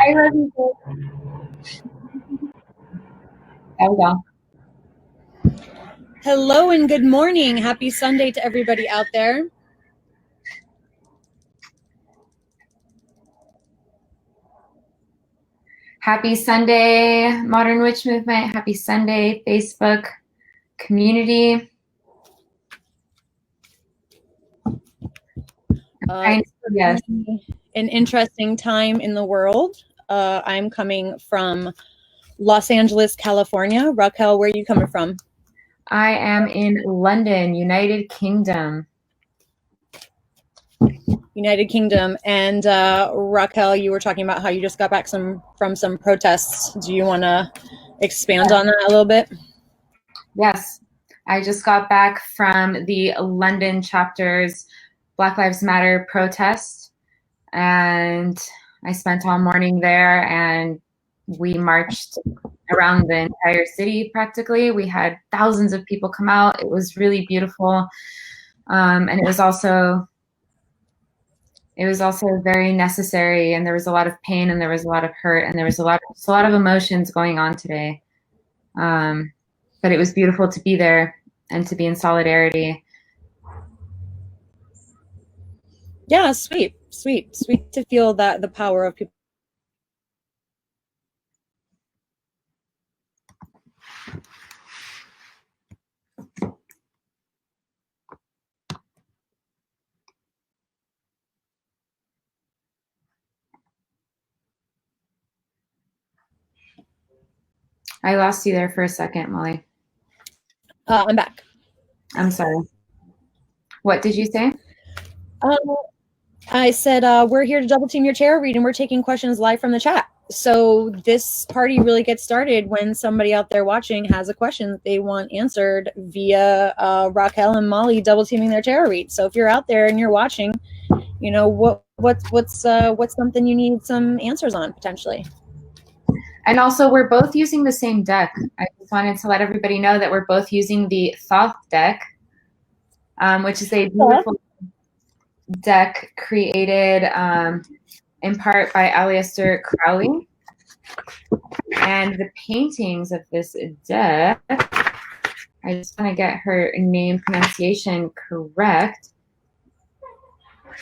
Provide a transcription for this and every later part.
I love you too. There we go. Hello and good morning. Happy Sunday to everybody out there. Happy Sunday, Modern Witch Movement. Happy Sunday, Facebook community. Yes. An interesting time in the world. I'm coming from Los Angeles, California. Raquel, where are you coming from? I am in London, United Kingdom. United Kingdom. And Raquel, you were talking about how you just got back from some protests. Do you want to expand on that a little bit? Yes. I just got back from the London chapter's Black Lives Matter protest, and I spent all morning there, and we marched around the entire city practically. We had thousands of people come out. It was really beautiful. And it was also very necessary, and there was a lot of pain, and there was a lot of hurt, and there was a lot of emotions going on today. But it was beautiful to be there and to be in solidarity. Yeah, sweet to feel that the power of people. I lost you there for a second, Molly. I'm back. I'm sorry. What did you say? I said, we're here to double team your tarot read, and we're taking questions live from the chat. So this party really gets started when somebody out there watching has a question that they want answered via Raquel and Molly double teaming their tarot read. So if you're out there and you're watching, you know, what's something you need some answers on potentially. And also, we're both using the same deck. I just wanted to let everybody know that we're both using the Thoth deck, which is a beautiful deck created in part by Aleister Crowley. And the paintings of this deck, I just want to get her name pronunciation correct.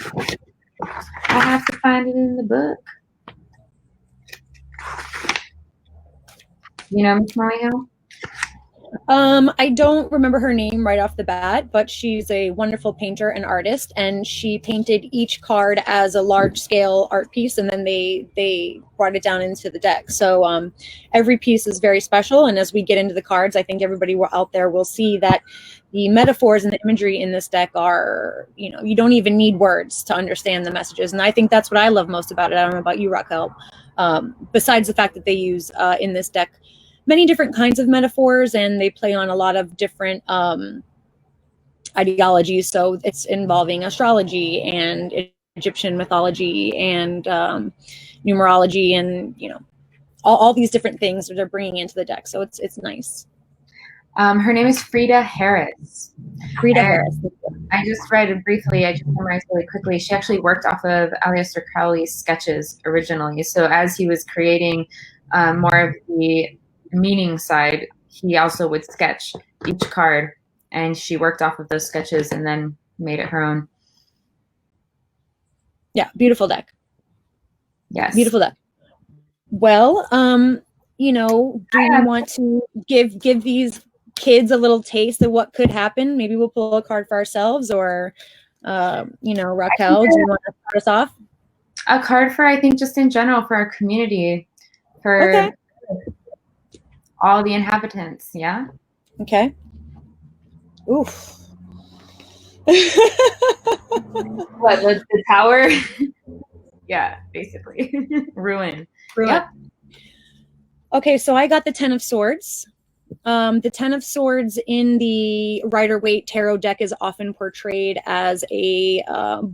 I have to find it in the book. You know Miss Molly Hill? I don't remember her name right off the bat, but she's a wonderful painter and artist, and she painted each card as a large-scale art piece, and then they brought it down into the deck. So every piece is very special, and as we get into the cards, I think everybody out there will see that the metaphors and the imagery in this deck are, you know, you don't even need words to understand the messages, and I think that's what I love most about it. I don't know about you, Raquel. Besides the fact that they use in this deck many different kinds of metaphors, and they play on a lot of different ideologies. So it's involving astrology and Egyptian mythology and numerology, and you know, all these different things that they're bringing into the deck. So it's nice. Her name is Frida Harris. Harris. I just read it briefly. I just memorized really quickly. She actually worked off of Aleister Crowley's sketches originally. So as he was creating more of the meaning side, he also would sketch each card, and she worked off of those sketches and then made it her own. Yeah, beautiful deck. Yes, beautiful deck. Well, you know, do you want to give these kids a little taste of what could happen? Maybe we'll pull a card for ourselves, or you know, Raquel, do you want to start us off? A card for, I think, just in general for our community, for all the inhabitants. Yeah. Okay. Oof. What, the tower? Yeah, basically. Ruin. Yep. Okay, so I got the 10 of Swords. The 10 of Swords in the Rider-Waite tarot deck is often portrayed as a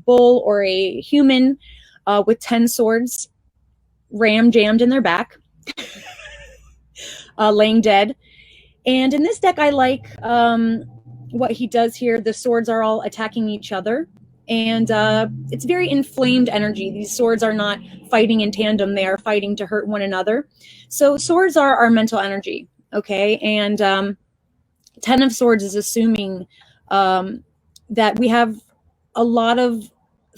bull or a human with 10 swords jammed in their back, laying dead. And in this deck, I like what he does here. The swords are all attacking each other, And it's very inflamed energy. These swords are not fighting in tandem, they are fighting to hurt one another. So swords are our mental energy, okay? And 10 of Swords is assuming that we have a lot of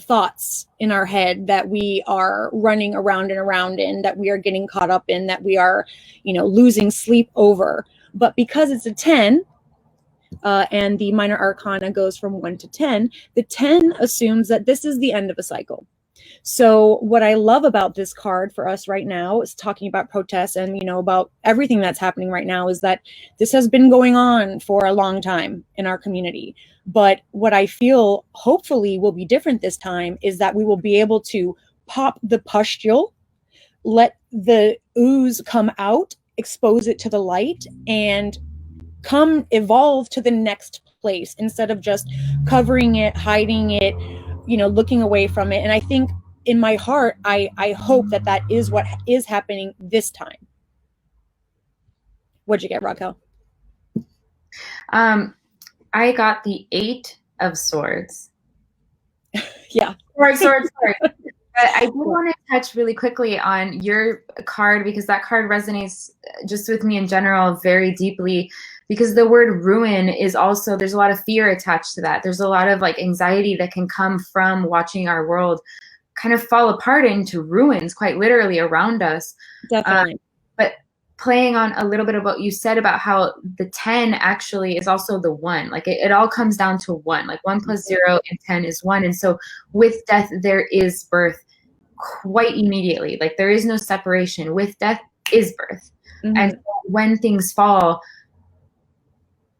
thoughts in our head that we are running around and around in, that we are getting caught up in, that we are, losing sleep over. But because it's a 10, and the minor arcana goes from 1 to 10, the 10 assumes that this is the end of a cycle. So what I love about this card for us right now is talking about protests and, about everything that's happening right now, is that this has been going on for a long time in our community. But what I feel hopefully will be different this time is that we will be able to pop the pustule, let the ooze come out, expose it to the light, and come evolve to the next place instead of just covering it, hiding it, looking away from it. And I think in my heart, I hope that is what is happening this time. What'd you get, Raquel? I got the 8 of Swords. Yeah. Sorry. But I do want to touch really quickly on your card, because that card resonates just with me in general very deeply, because the word ruin is also, there's a lot of fear attached to that. There's a lot of anxiety that can come from watching our world kind of fall apart into ruins, quite literally, around us. Definitely. But playing on a little bit of what you said about how the 10 actually is also the 1. It all comes down to 1. 1 plus 0 and 10 is 1. And so with death, there is birth quite immediately. There is no separation. With death is birth. Mm-hmm. And when things fall,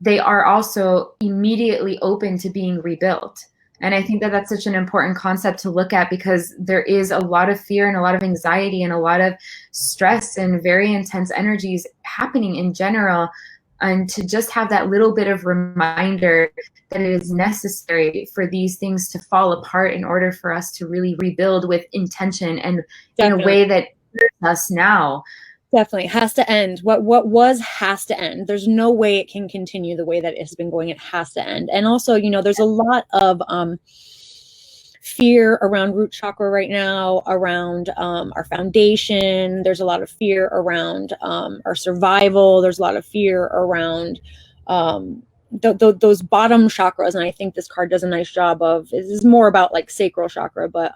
they are also immediately open to being rebuilt. And I think that that's such an important concept to look at, because there is a lot of fear and a lot of anxiety and a lot of stress and very intense energies happening in general. And to just have that little bit of reminder that it is necessary for these things to fall apart in order for us to really rebuild with intention and Definitely. In a way that serves us now. Definitely has to end. What was has to end. There's no way it can continue the way that it's been going. It has to end. And also, there's a lot of fear around root chakra right now, around our foundation. There's a lot of fear around our survival. There's a lot of fear around those bottom chakras. And I think this card does a nice job of, this is more about sacral chakra, but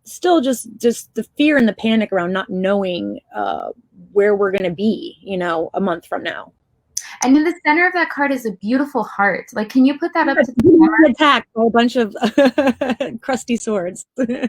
still just the fear and the panic around not knowing where we're going to be, a month from now. And in the center of that card is a beautiful heart. Can you put that up to the camera? Attack a bunch of crusty swords. Yeah,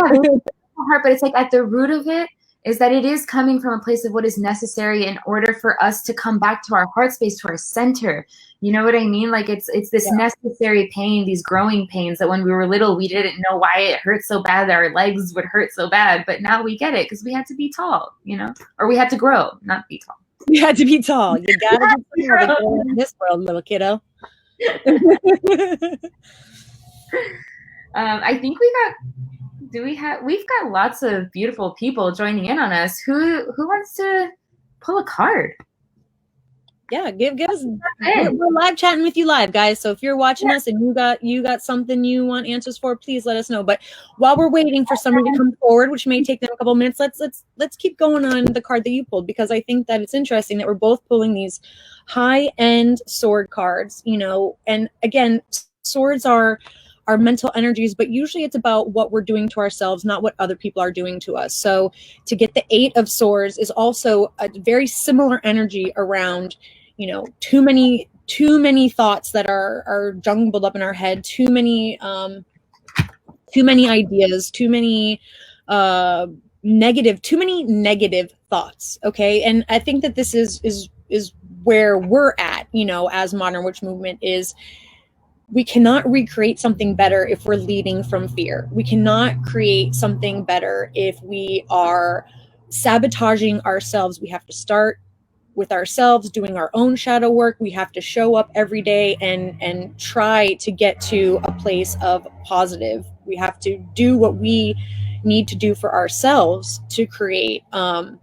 heart, but it's at the root of it is that it is coming from a place of what is necessary in order for us to come back to our heart space, to our center. You know what I mean? It's this necessary pain, these growing pains that when we were little, we didn't know why it hurt so bad, that our legs would hurt so bad. But now we get it because we had to be tall, or we had to grow, not be tall. You had to be tall. You gotta be tall in this world, little kiddo. I think we've got lots of beautiful people joining in on us. Who wants to pull a card? Yeah, give us. We're live chatting with you live, guys. So if you're watching us and you got something you want answers for, please let us know. But while we're waiting for somebody to come forward, which may take them a couple minutes, let's keep going on the card that you pulled, because I think that it's interesting that we're both pulling these high-end sword cards. And again, swords are our mental energies, but usually it's about what we're doing to ourselves, not what other people are doing to us. So to get the 8 of Swords is also a very similar energy around, too many thoughts that are jumbled up in our head, too many ideas, too many negative thoughts. Okay. And I think that this is where we're at, as Modern Witch Movement is. We cannot recreate something better if we're leading from fear. We cannot create something better if we are sabotaging ourselves. We have to start with ourselves, doing our own shadow work. We have to show up every day and try to get to a place of positive. We have to do what we need to do for ourselves to create a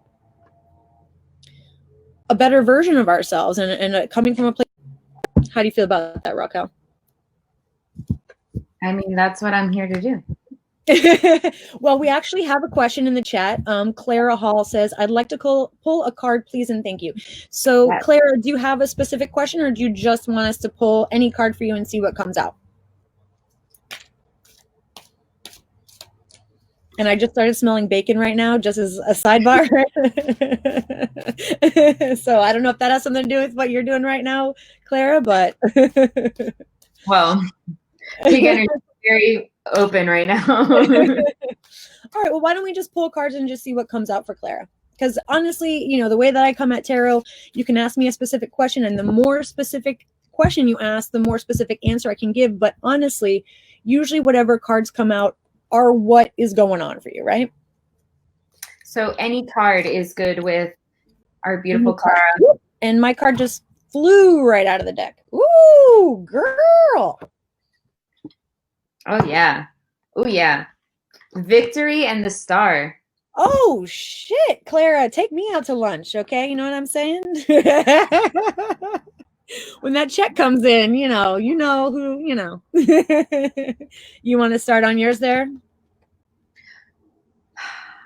better version of ourselves, and coming from a place. How do you feel about that, Raquel? I mean, that's what I'm here to do. Well, we actually have a question in the chat. Clara Hall says, I'd like to pull a card, please, and thank you. So, Yes. Clara, do you have a specific question, or do you just want us to pull any card for you and see what comes out? And I just started smelling bacon right now, just as a sidebar. So I don't know if that has something to do with what you're doing right now, Clara, but. Well, pig energy is very open right now. All right, well, why don't we just pull cards and just see what comes out for Clara? Because honestly, you know, the way that I come at tarot, you can ask me a specific question, and the more specific question you ask, the more specific answer I can give. But honestly, usually whatever cards come out are what is going on for you, right? So any card is good with our beautiful Clara. And my card just flew right out of the deck. Ooh, girl. Oh, yeah. Oh, yeah. Victory and the Star. Oh, shit, Clara, take me out to lunch, okay? You know what I'm saying? When that check comes in, you know who, you know. You want to start on yours there?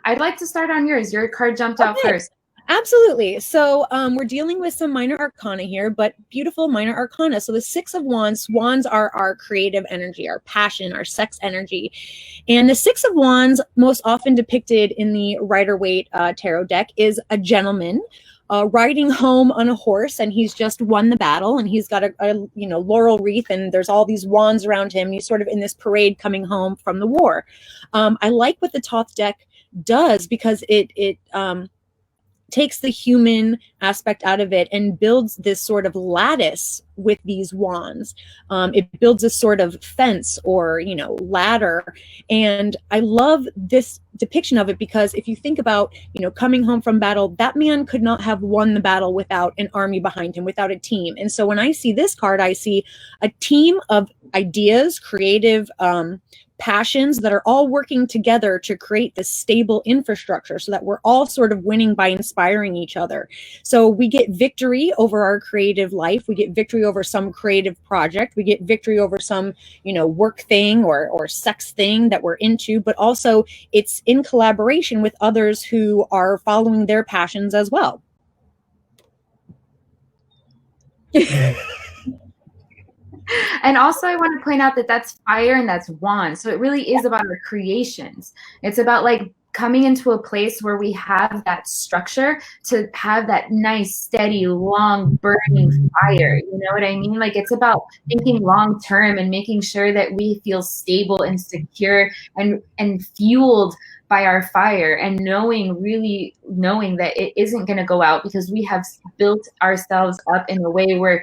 I'd like to start on yours. Your card jumped out first. Absolutely. So we're dealing with some minor arcana here, but beautiful minor arcana. So the Six of Wands, wands are our creative energy, our passion, our sex energy. And the Six of Wands, most often depicted in the Rider-Waite tarot deck, is a gentleman riding home on a horse, and he's just won the battle, and he's got a laurel wreath, and there's all these wands around him. He's sort of in this parade coming home from the war. I like what the Thoth deck does, because it takes the human aspect out of it and builds this sort of lattice with these wands. It builds a sort of fence or, ladder. And I love this depiction of it, because if you think about, coming home from battle, that man could not have won the battle without an army behind him, without a team. And so when I see this card, I see a team of ideas, creative, passions that are all working together to create this stable infrastructure, so that we're all sort of winning by inspiring each other. So we get victory over our creative life. We get victory over some creative project. We get victory over some, work thing or sex thing that we're into, but also it's in collaboration with others who are following their passions as well. And also I want to point out that that's fire and that's wand. So it really is about our creations. It's about like coming into a place where we have that structure to have that nice, steady, long burning fire. You know what I mean? Like it's about thinking long term and making sure that we feel stable and secure and fueled by our fire, and really knowing that it isn't going to go out, because we have built ourselves up in a way where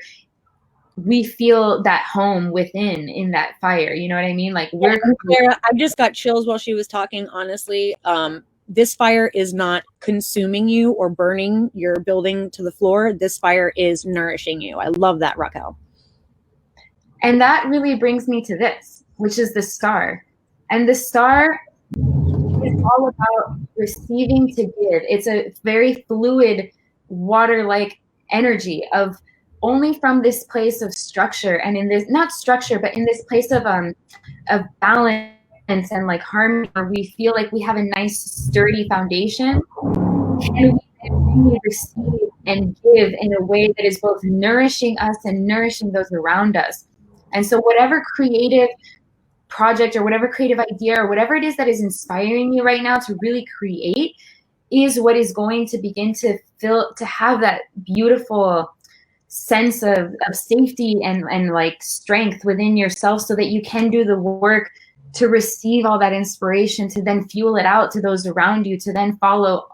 we feel that home within in that fire. You know what I mean? Like Sarah, I just got chills while she was talking. Honestly, this fire is not consuming you or burning your building to the floor. This fire is nourishing you. I love that, Raquel. And that really brings me to this, which is the star. And the star is all about receiving to give. It's a very fluid, water-like energy of only from this place of structure, and in this, not structure, but in this place of balance and like harmony, where we feel like we have a nice sturdy foundation, and we receive and give in a way that is both nourishing us and nourishing those around us. And so whatever creative project or whatever creative idea or whatever it is that is inspiring you right now to really create is what is going to begin to have that beautiful sense of safety and like strength within yourself, so that you can do the work to receive all that inspiration, to then fuel it out to those around you, to then follow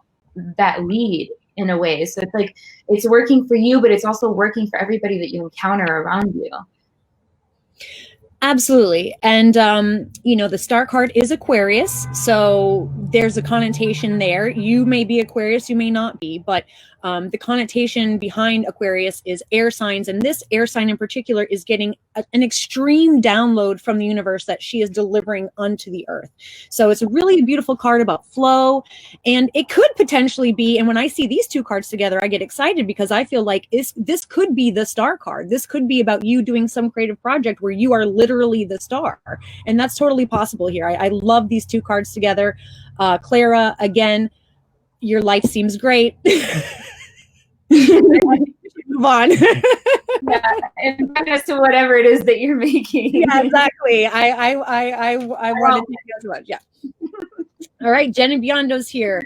that lead in a way. So it's like it's working for you, but it's also working for everybody that you encounter around you. Absolutely. And, the star card is Aquarius. So there's a connotation there. You may be Aquarius, you may not be, but The connotation behind Aquarius is air signs, and this air sign in particular is getting an extreme download from the universe that she is delivering unto the earth. So it's a really beautiful card about flow, and it could potentially be, and when I see these two cards together, I get excited because I feel like this could be the star card. This could be about you doing some creative project where you are literally the star, and that's totally possible here. I love these two cards together. Clara, again, your life seems great. Move on. Yeah, and as to whatever it is that you're making. Yeah, exactly. I wanted to as much. Yeah. All right, Jenny Biondo's here.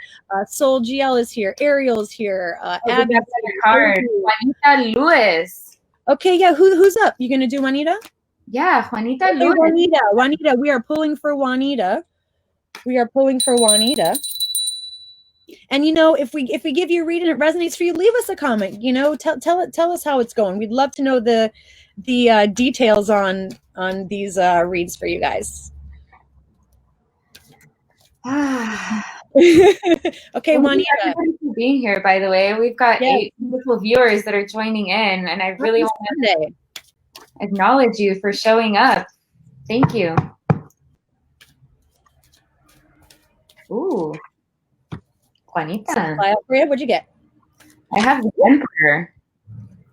Soul GL is here. Ariel's here. Abby's here. Card. Juanita Lewis. Okay, yeah. Who's up? You gonna do Juanita? Yeah, Juanita Lewis. Juanita. We are pulling for Juanita. And if we give you a read and it resonates for you, leave us a comment. Tell us how it's going. We'd love to know the details on these reads for you guys. Okay, Juanita. Thank you for being here, by the way. We've got 8 beautiful viewers that are joining in, and I really want to acknowledge you for showing up. Thank you. Ooh. Juanita. What'd you get? I have the Emperor.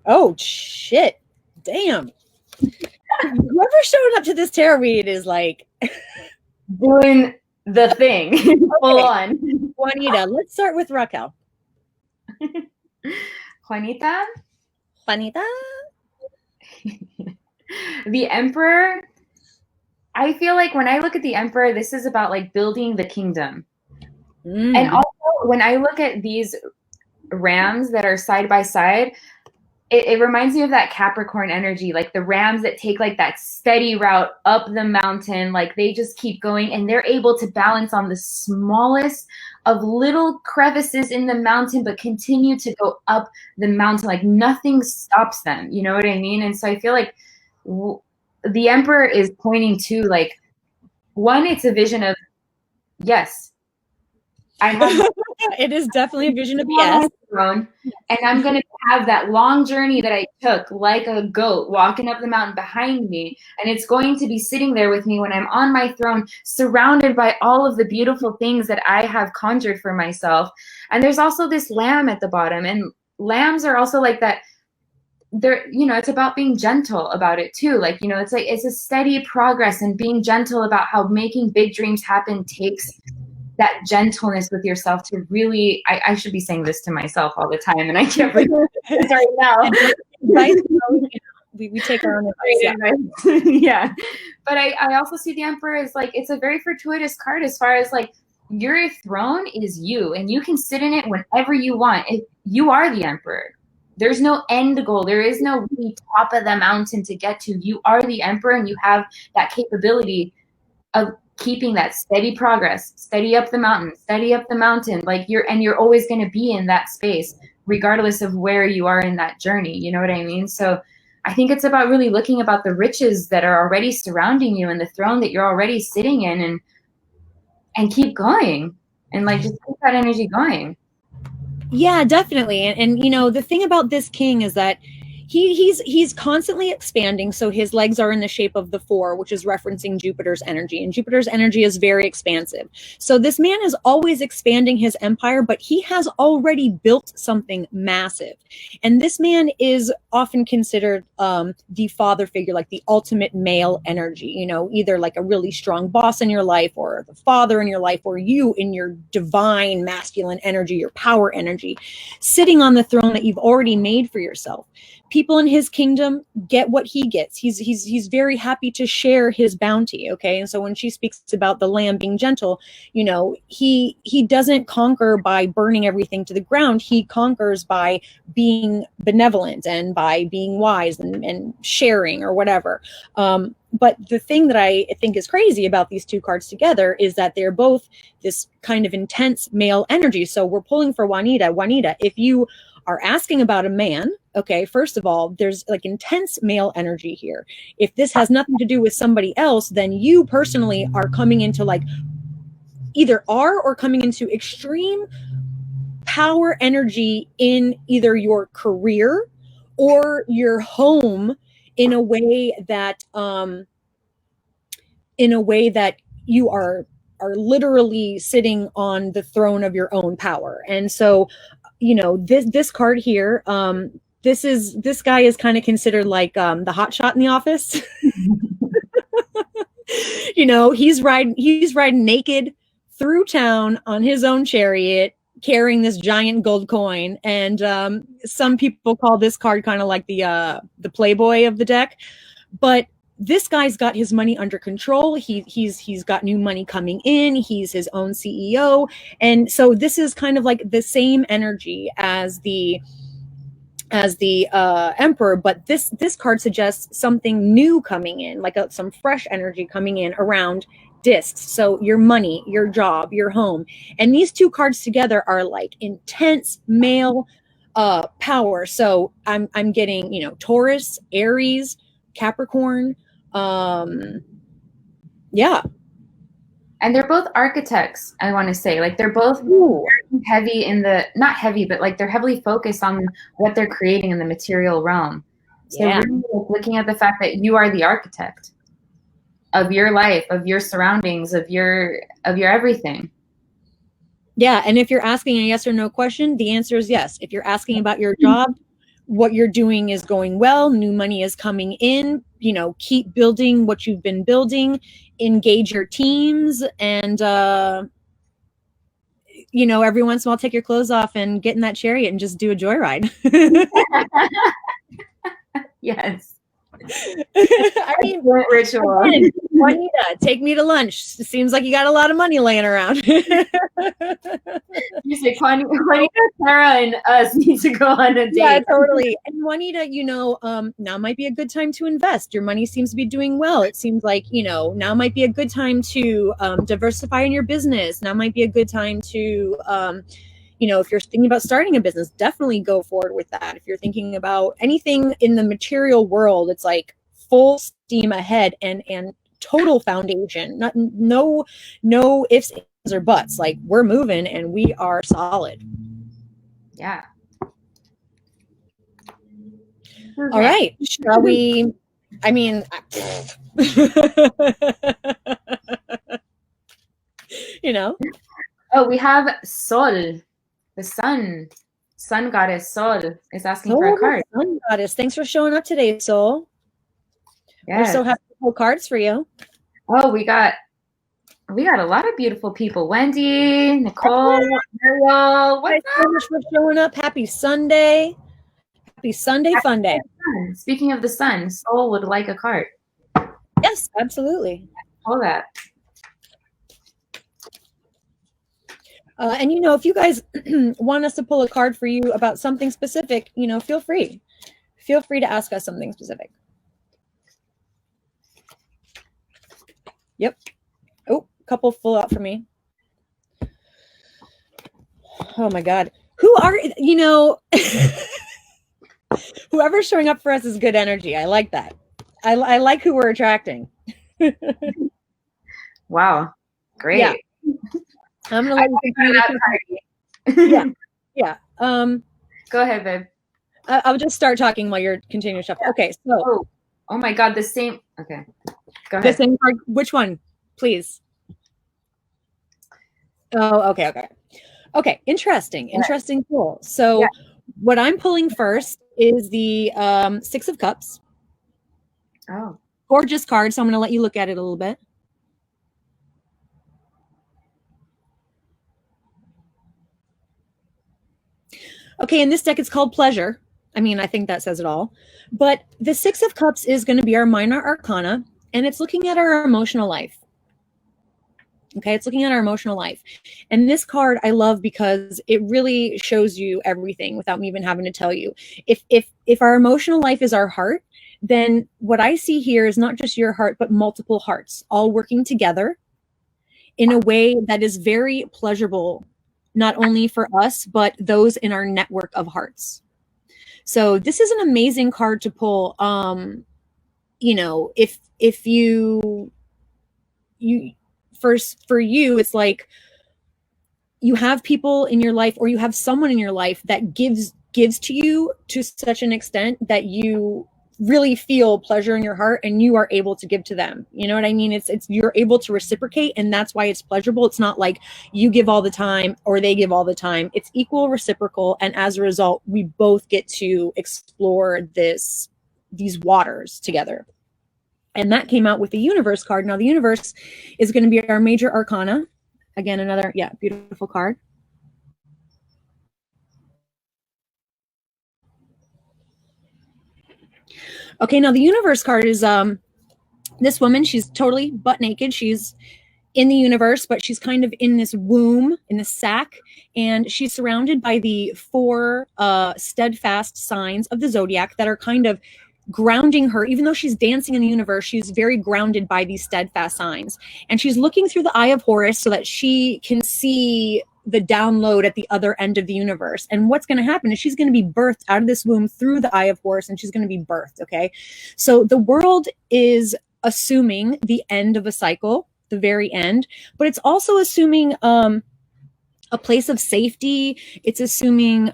Oh, shit. Damn. Whoever showing up to this tarot read is like doing the thing. Full on. Juanita, let's start with Raquel. Juanita? The Emperor. I feel like when I look at the Emperor, this is about like building the kingdom. And also, when I look at these rams that are side by side, it reminds me of that Capricorn energy, like the rams that take like that steady route up the mountain, like they just keep going and they're able to balance on the smallest of little crevices in the mountain, but continue to go up the mountain, like nothing stops them. You know what I mean? And so I feel like the Emperor is pointing to like, one, it's a vision of, yes, I have it is definitely a vision of yes. Throne, and I'm going to have that long journey that I took like a goat walking up the mountain behind me. And it's going to be sitting there with me when I'm on my throne, surrounded by all of the beautiful things that I have conjured for myself. And there's also this lamb at the bottom, and lambs are also like that. They're, it's about being gentle about it too. Like, it's a steady progress, and being gentle about how making big dreams happen takes that gentleness with yourself to really, I should be saying this to myself all the time, and I can't believe this right now. We take our own advice. Yeah. But I also see the Emperor as like, it's a very fortuitous card as far as like, your throne is you, and you can sit in it whenever you want. You are the Emperor. There's no end goal. There is no really top of the mountain to get to. You are the Emperor, and you have that capability of keeping that steady progress, steady up the mountain, like you're always going to be in that space regardless of where you are in that journey. You know what I mean? So I think it's about really looking about the riches that are already surrounding you and the throne that you're already sitting in, and keep going, and like just keep that energy going. Yeah, definitely. And the thing about this king is that he's constantly expanding. So his legs are in the shape of the 4, which is referencing Jupiter's energy, and Jupiter's energy is very expansive. So this man is always expanding his empire, but he has already built something massive. And this man is often considered the father figure, like the ultimate male energy, either like a really strong boss in your life, or the father in your life, or you in your divine masculine energy, your power energy, sitting on the throne that you've already made for yourself. People in his kingdom get what he gets. He's very happy to share his bounty. Okay. And so when she speaks about the lamb being gentle, he doesn't conquer by burning everything to the ground. He conquers by being benevolent and by being wise and sharing or whatever. But the thing that I think is crazy about these two cards together is that they're both this kind of intense male energy. So we're pulling for Juanita. Juanita, if you are asking about a man, okay, first of all, there's like intense male energy here. If this has nothing to do with somebody else, then you personally are coming into like either are or coming into extreme power energy in either your career or your home in a way that you are literally sitting on the throne of your own power. And so, you know, this card here, this guy is kind of considered like the hot shot in the office. You know, he's riding naked through town on his own chariot, carrying this giant gold coin. And some people call this card kind of like the playboy of the deck. But this guy's got his money under control. He's got new money coming in. He's his own CEO. And so this is kind of like the same energy as the emperor, but this card suggests something new coming in, like some fresh energy coming in around discs. So your money, your job, your home. And these two cards together are like intense male power. So I'm getting, you know, Taurus, Aries, Capricorn. Yeah. And they're both architects, I want to say. Like they're both heavy in the, not heavy, but like they're heavily focused on what they're creating in the material realm. So Yeah. really looking at the fact that you are the architect of your life, of your surroundings, of your everything. Yeah. And if you're asking a yes or no question, the answer is yes. If you're asking about your job, what you're doing is going well, new money is coming in, you know, keep building what you've been building, engage your teams, and you know, every once in a while take your clothes off and get in that chariot and just do a joyride. Yes. I mean, ritual. Again, Juanita, take me to lunch. Seems like you got a lot of money laying around. You say Juanita, Tara, and us need to go on a date. Yeah, totally. And Juanita, you know, now might be a good time to invest. Your money seems to be doing well. It seems like, you know, now might be a good time to diversify in your business. Now might be a good time to you know, if you're thinking about starting a business, definitely go forward with that. If you're thinking about anything in the material world, it's like full steam ahead and total foundation. No ifs, ands, or buts. Like we're moving and we are solid. Yeah. Okay. All right. Shall we? I mean, you know. Oh, we have Sol. The sun goddess Sol is asking for a card. Sun goddess, thanks for showing up today, Sol. Yes. We're so happy to pull cards for you. Oh, we got a lot of beautiful people. Wendy, Nicole, Mariel. Thanks so much for showing up. Happy Sunday. Happy Sunday fun day. Speaking of the sun, Sol would like a card. Yes, absolutely. Pull that. And, you know, if you guys want us to pull a card for you about something specific, you know, feel free. Feel free to ask us something specific. Yep. Oh, a couple flew out for me. Oh, my God. Who are, you know, whoever's showing up for us is good energy. I like that. I like who we're attracting. Wow. Great. Yeah. I'm gonna let you continue. Yeah. Go ahead, babe. I'll just start talking while you're continuing to shuffle. Okay. So. Oh my God. The same. Okay. Go ahead. The same card. Which one, please? Oh, okay. Okay. Interesting. Cool. So, what I'm pulling first is the 6 of Cups. Oh. Gorgeous card. So I'm going to let you look at it a little bit. Okay, in this deck, it's called Pleasure. I mean, I think that says it all. But the 6 of Cups is going to be our minor arcana, and it's looking at our emotional life. Okay, it's looking at our emotional life. And this card I love because it really shows you everything without me even having to tell you. If our emotional life is our heart, then what I see here is not just your heart, but multiple hearts all working together in a way that is very pleasurable, not only for us, but those in our network of hearts. So this is an amazing card to pull. You know, if you for you, it's like, you have people in your life, or you have someone in your life that gives to you to such an extent that you really feel pleasure in your heart and you are able to give to them. You know what I mean? It's you're able to reciprocate, and that's why it's pleasurable. It's not like you give all the time or they give all the time. It's equal, reciprocal, and as a result, we both get to explore these waters together. And that came out with the universe card. Now the universe is going to be our major arcana. Again, another, beautiful card. Okay, now the universe card is this woman. She's totally butt naked. She's in the universe, but she's kind of in this womb, in the sack, and she's surrounded by the 4 steadfast signs of the zodiac that are kind of grounding her. Even though she's dancing in the universe, she's very grounded by these steadfast signs. And she's looking through the eye of Horus so that she can see the download at the other end of the universe. And what's going to happen is she's going to be birthed out of this womb through the eye of Horus, and she's going to be birthed. Okay. So the world is assuming the end of a cycle, the very end, but it's also assuming a place of safety. It's assuming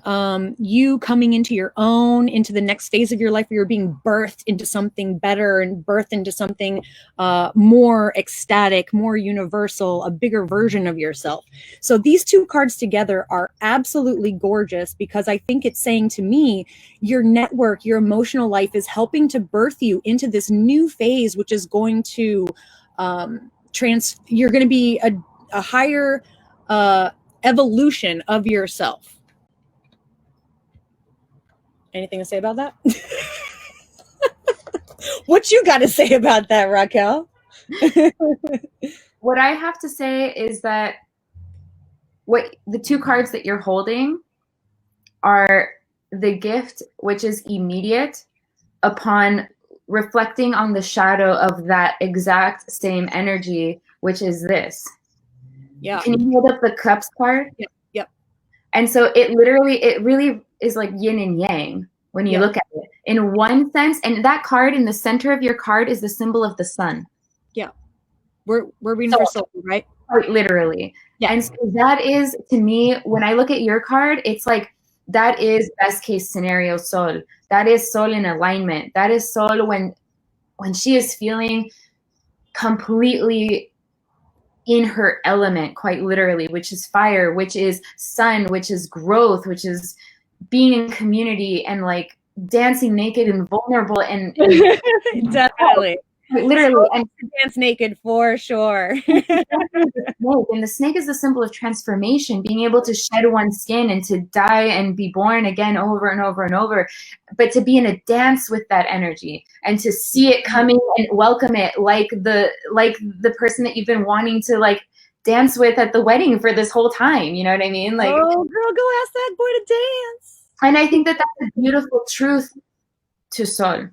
you coming into your own, into the next phase of your life where you're being birthed into something better and birthed into something more ecstatic, more universal, a bigger version of yourself. So these 2 cards together are absolutely gorgeous, because I think it's saying to me, your network, your emotional life is helping to birth you into this new phase, which is going to you're going to be a higher evolution of yourself. Anything to say about that? What you got to say about that, Raquel? What I have to say is that what the 2 cards that you're holding are the gift, which is immediate upon reflecting on the shadow of that exact same energy, which is this. Yeah. Can you hold up the cups card? Yep. And so it really is like yin and yang when you look at it in one sense. And that card in the center of your card is the symbol of the sun. Yeah. We're reading for soul, right? Quite literally. Yeah. And so that is, to me, when I look at your card, it's like, that is best case scenario Sol. That is Sol in alignment. That is Sol when she is feeling completely in her element, quite literally, which is fire, which is sun, which is growth, which is being in community and like dancing naked and vulnerable and definitely. Literally, and dance naked for sure. And the snake is the symbol of transformation, being able to shed one's skin and to die and be born again over and over and over, but to be in a dance with that energy and to see it coming and welcome it like the person that you've been wanting to like dance with at the wedding for this whole time. You know what I mean? Like, oh, girl, go ask that boy to dance. And I think that that's a beautiful truth to Sol.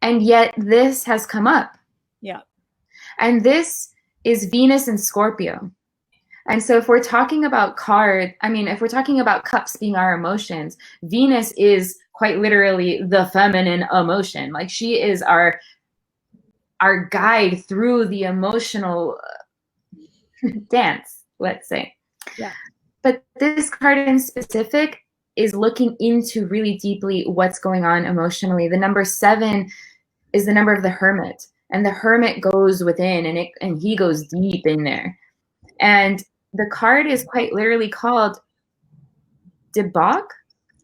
And yet this has come up. Yeah. And this is Venus and Scorpio. And so if we're talking about if we're talking about cups being our emotions, Venus is quite literally the feminine emotion. Like she is our guide through the emotional dance, let's say. Yeah. But this card in specific is looking into really deeply what's going on emotionally. The number 7 is the number of the hermit, and the hermit goes within and he goes deep in there. And the card is quite literally called debauch,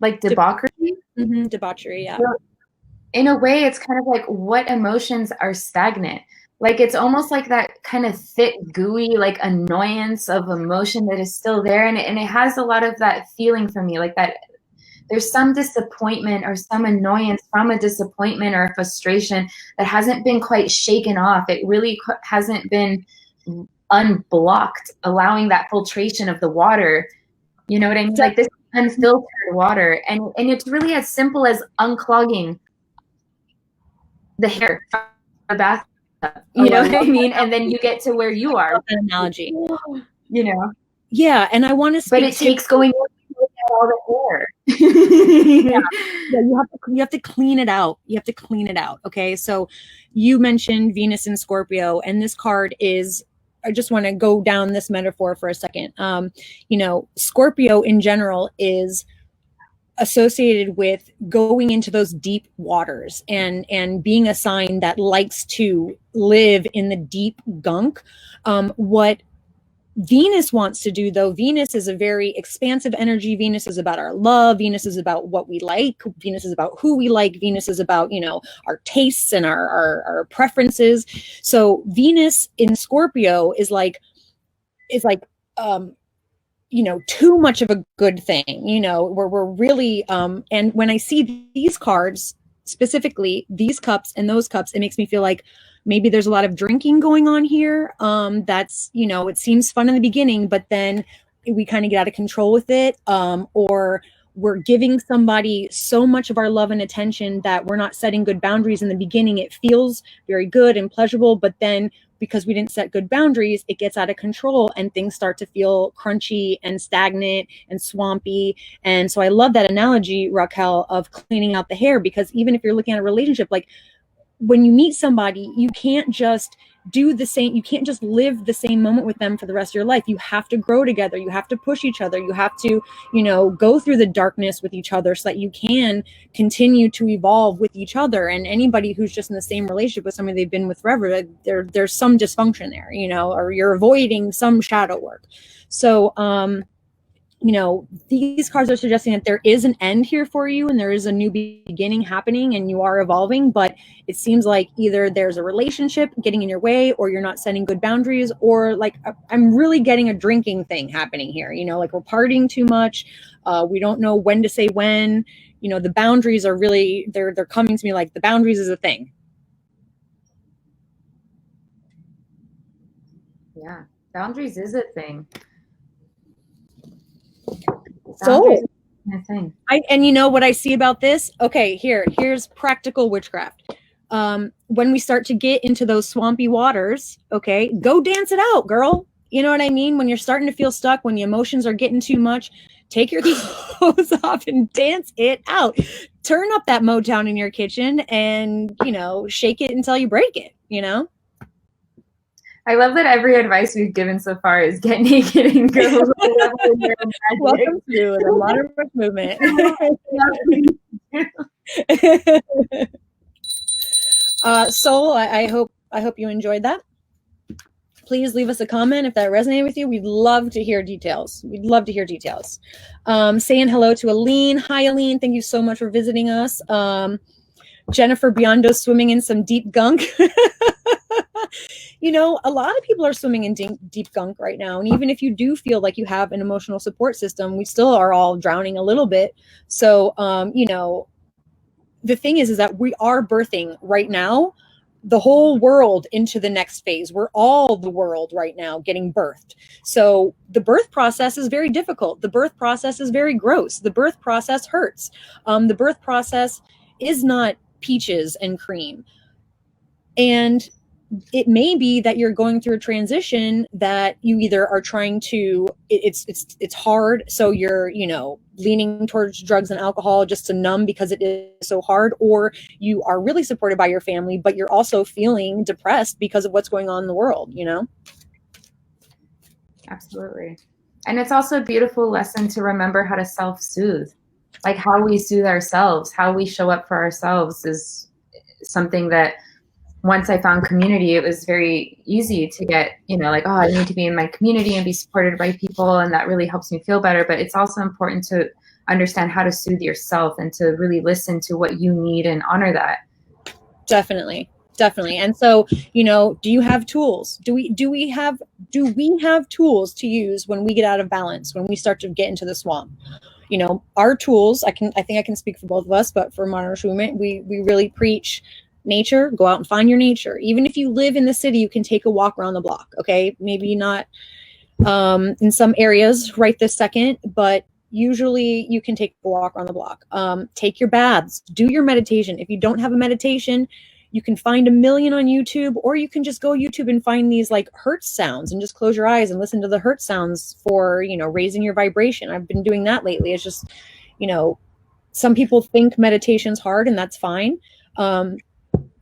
like debauchery. Mm-hmm. Debauchery, yeah. So in a way, it's kind of like what emotions are stagnant. Like it's almost like that kind of thick, gooey, like annoyance of emotion that is still there. And it has a lot of that feeling for me, like that there's some disappointment or some annoyance from a disappointment or a frustration that hasn't been quite shaken off. It really hasn't been unblocked, allowing that filtration of the water. You know what I mean? Like this unfiltered water. And it's really as simple as unclogging the hair from the bathtub. You know what I mean? And then you get to where you are. An analogy. You know? Yeah, and I want to speak. But it takes going all the hair. Yeah, you have to clean it out. You have to clean it out. Okay, so you mentioned Venus and Scorpio, and this card is I just want to go down this metaphor for a second. Scorpio in general is associated with going into those deep waters and being a sign that likes to live in the deep gunk. What Venus wants to do, though, Venus is a very expansive energy. Venus is about our love. Venus is about what we like. Venus is about who we like. Venus is about, our tastes and our preferences. So Venus in Scorpio is like too much of a good thing, where we're really, and when I see these cards, specifically these cups and those cups, it makes me feel like maybe there's a lot of drinking going on here. That's, it seems fun in the beginning, but then we kind of get out of control with it. Or we're giving somebody so much of our love and attention that we're not setting good boundaries in the beginning. It feels very good and pleasurable, but then because we didn't set good boundaries, it gets out of control and things start to feel crunchy and stagnant and swampy. And so I love that analogy, Raquel, of cleaning out the hair, because even if you're looking at a relationship, like when you meet somebody, you can't just do the same. You can't just live the same moment with them for the rest of your life. You have to grow together. You have to push each other. You have to, go through the darkness with each other so that you can continue to evolve with each other. And anybody who's just in the same relationship with somebody they've been with forever, there's some dysfunction there, or you're avoiding some shadow work. So, these cards are suggesting that there is an end here for you and there is a new beginning happening and you are evolving, but it seems like either there's a relationship getting in your way or you're not setting good boundaries, or like I'm really getting a drinking thing happening here, like we're partying too much. We don't know when to say when, the boundaries are really, they're coming to me like the boundaries is a thing. Yeah, boundaries is a thing. So, and you know what I see about this? Okay, here's practical witchcraft. When we start to get into those swampy waters, okay, go dance it out, girl. You know what I mean? When you're starting to feel stuck, when the emotions are getting too much, take your clothes off and dance it out. Turn up that Motown in your kitchen and, shake it until you break it, I love that every advice we've given so far is get naked and go. Welcome to the modern movement. Soul, I hope you enjoyed that. Please leave us a comment if that resonated with you. We'd love to hear details. Saying hello to Aline. Hi, Aline. Thank you so much for visiting us. Jennifer Biondo swimming in some deep gunk. A lot of people are swimming in deep gunk right now. And even if you do feel like you have an emotional support system, we still are all drowning a little bit. So, the thing is that we are birthing right now the whole world into the next phase. We're all the world right now getting birthed. So the birth process is very difficult. The birth process is very gross. The birth process hurts. The birth process is not peaches and cream. And it may be that you're going through a transition that you either are trying to, it's hard. So you're, leaning towards drugs and alcohol just to numb because it is so hard, or you are really supported by your family, but you're also feeling depressed because of what's going on in the world, Absolutely. And it's also a beautiful lesson to remember how to self-soothe, like how we soothe ourselves, how we show up for ourselves is something that once I found community, it was very easy to get, I need to be in my community and be supported by people. And that really helps me feel better. But it's also important to understand how to soothe yourself and to really listen to what you need and honor that. Definitely. And so, do you have tools? Do we have tools to use when we get out of balance, when we start to get into the swamp? Our tools, I think I can speak for both of us, but for Modern Movement, we really preach nature. Go out and find your nature. Even if you live in the city, you can take a walk around the block. Okay. Maybe not in some areas right this second, but usually you can take a walk around the block. Take your baths, do your meditation. If you don't have a meditation, you can find a million on YouTube, or you can just go YouTube and find these like Hertz sounds and just close your eyes and listen to the Hertz sounds for, raising your vibration. I've been doing that lately. It's just, some people think meditation's hard, and that's fine.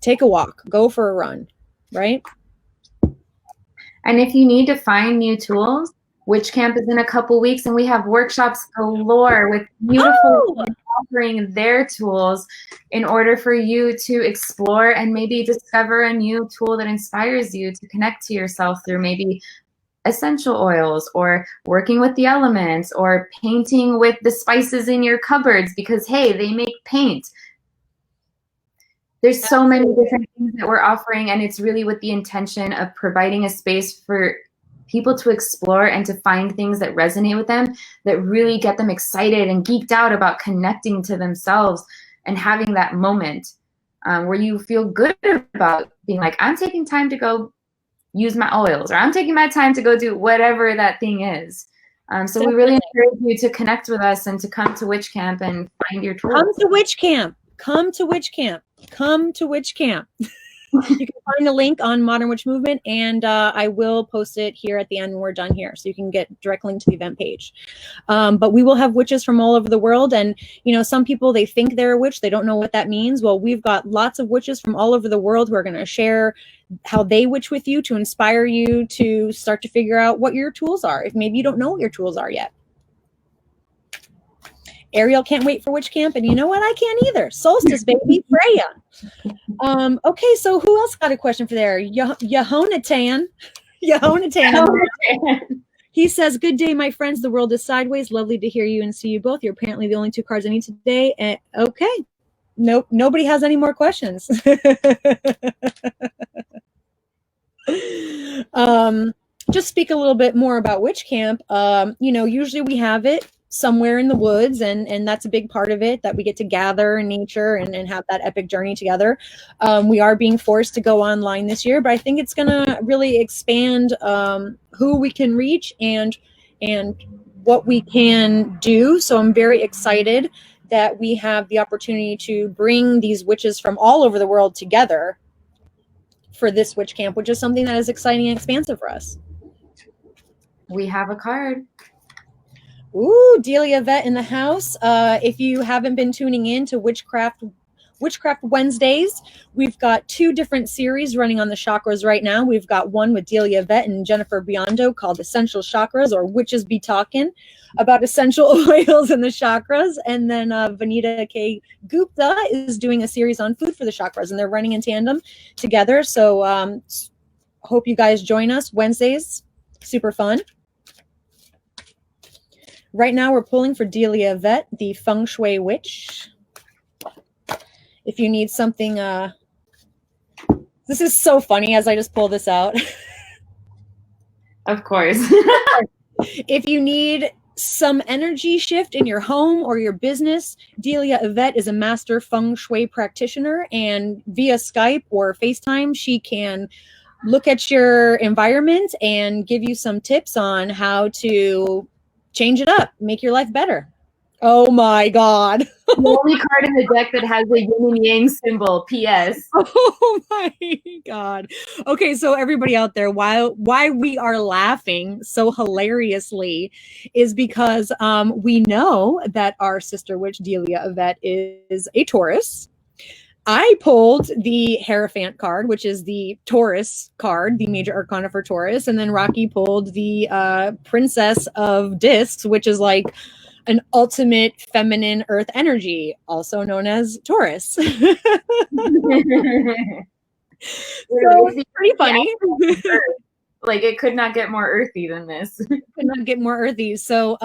Take a walk, go for a run, right? And if you need to find new tools, Witch Camp is in a couple weeks, and we have workshops galore with beautiful women offering their tools in order for you to explore and maybe discover a new tool that inspires you to connect to yourself through maybe essential oils or working with the elements or painting with the spices in your cupboards because, hey, they make paint. There's so many different things that we're offering, and it's really with the intention of providing a space for people to explore and to find things that resonate with them, that really get them excited and geeked out about connecting to themselves and having that moment where you feel good about being like, I'm taking time to go use my oils, or I'm taking my time to go do whatever that thing is. So we really encourage you to connect with us and to come to Witch Camp and find your tools. Come to Witch Camp. Come to Witch Camp. Come to Witch Camp. You can find the link on Modern Witch Movement, and I will post it here at the end when we're done here, so you can get direct link to the event page. But we will have witches from all over the world, and you know, some people, they think they're a witch, they don't know what that means. Well, we've got lots of witches from all over the world who are going to share how they witch with you to inspire you to start to figure out what your tools are, if maybe you don't know what your tools are yet. Ariel can't wait for Witch Camp, and you know what? I can't either. Solstice, baby. Freya. Okay, so who else got a question for there? Yahonatan. He says, good day, my friends. The world is sideways. Lovely to hear you and see you both. You're apparently the only two cards I need today. Okay. Nope. Nobody has any more questions. Just speak a little bit more about Witch Camp. You know, usually we have it somewhere in the woods, and that's a big part of it, that we get to gather in nature and have that epic journey together. We are being forced to go online this year, but I think it's going to really expand who we can reach and what we can do. So I'm very excited that we have the opportunity to bring these witches from all over the world together for this Witch Camp, which is something that is exciting and expansive for us. We have a card. Ooh, Delia Vet in the house. If you haven't been tuning in to Witchcraft Wednesdays, we've got 2 different series running on the chakras right now. We've got one with Delia Vet and Jennifer Biondo called Essential Chakras, or Witches Be Talking, about essential oils and the chakras. And then Vanita K. Gupta is doing a series on food for the chakras, and they're running in tandem together. So hope you guys join us Wednesdays. Super fun. Right now, we're pulling for Delia Vet, the Feng Shui Witch. If you need something, this is so funny as I just pull this out. Of course. If you need some energy shift in your home or your business, Delia Vet is a master Feng Shui practitioner, and via Skype or FaceTime, she can look at your environment and give you some tips on how to change it up, make your life better. Oh my God. The only card in the deck that has a yin and yang symbol, P.S. Oh my God. Okay, so everybody out there, why we are laughing so hilariously is because we know that our sister witch, Delia Yvette, is a Taurus. I pulled the Hierophant card, which is the Taurus card, the major arcana for Taurus. And then Rocky pulled the Princess of Discs, which is like an ultimate feminine earth energy, also known as Taurus. So it's pretty funny. Like, it could not get more earthy than this. Could not get more earthy. So,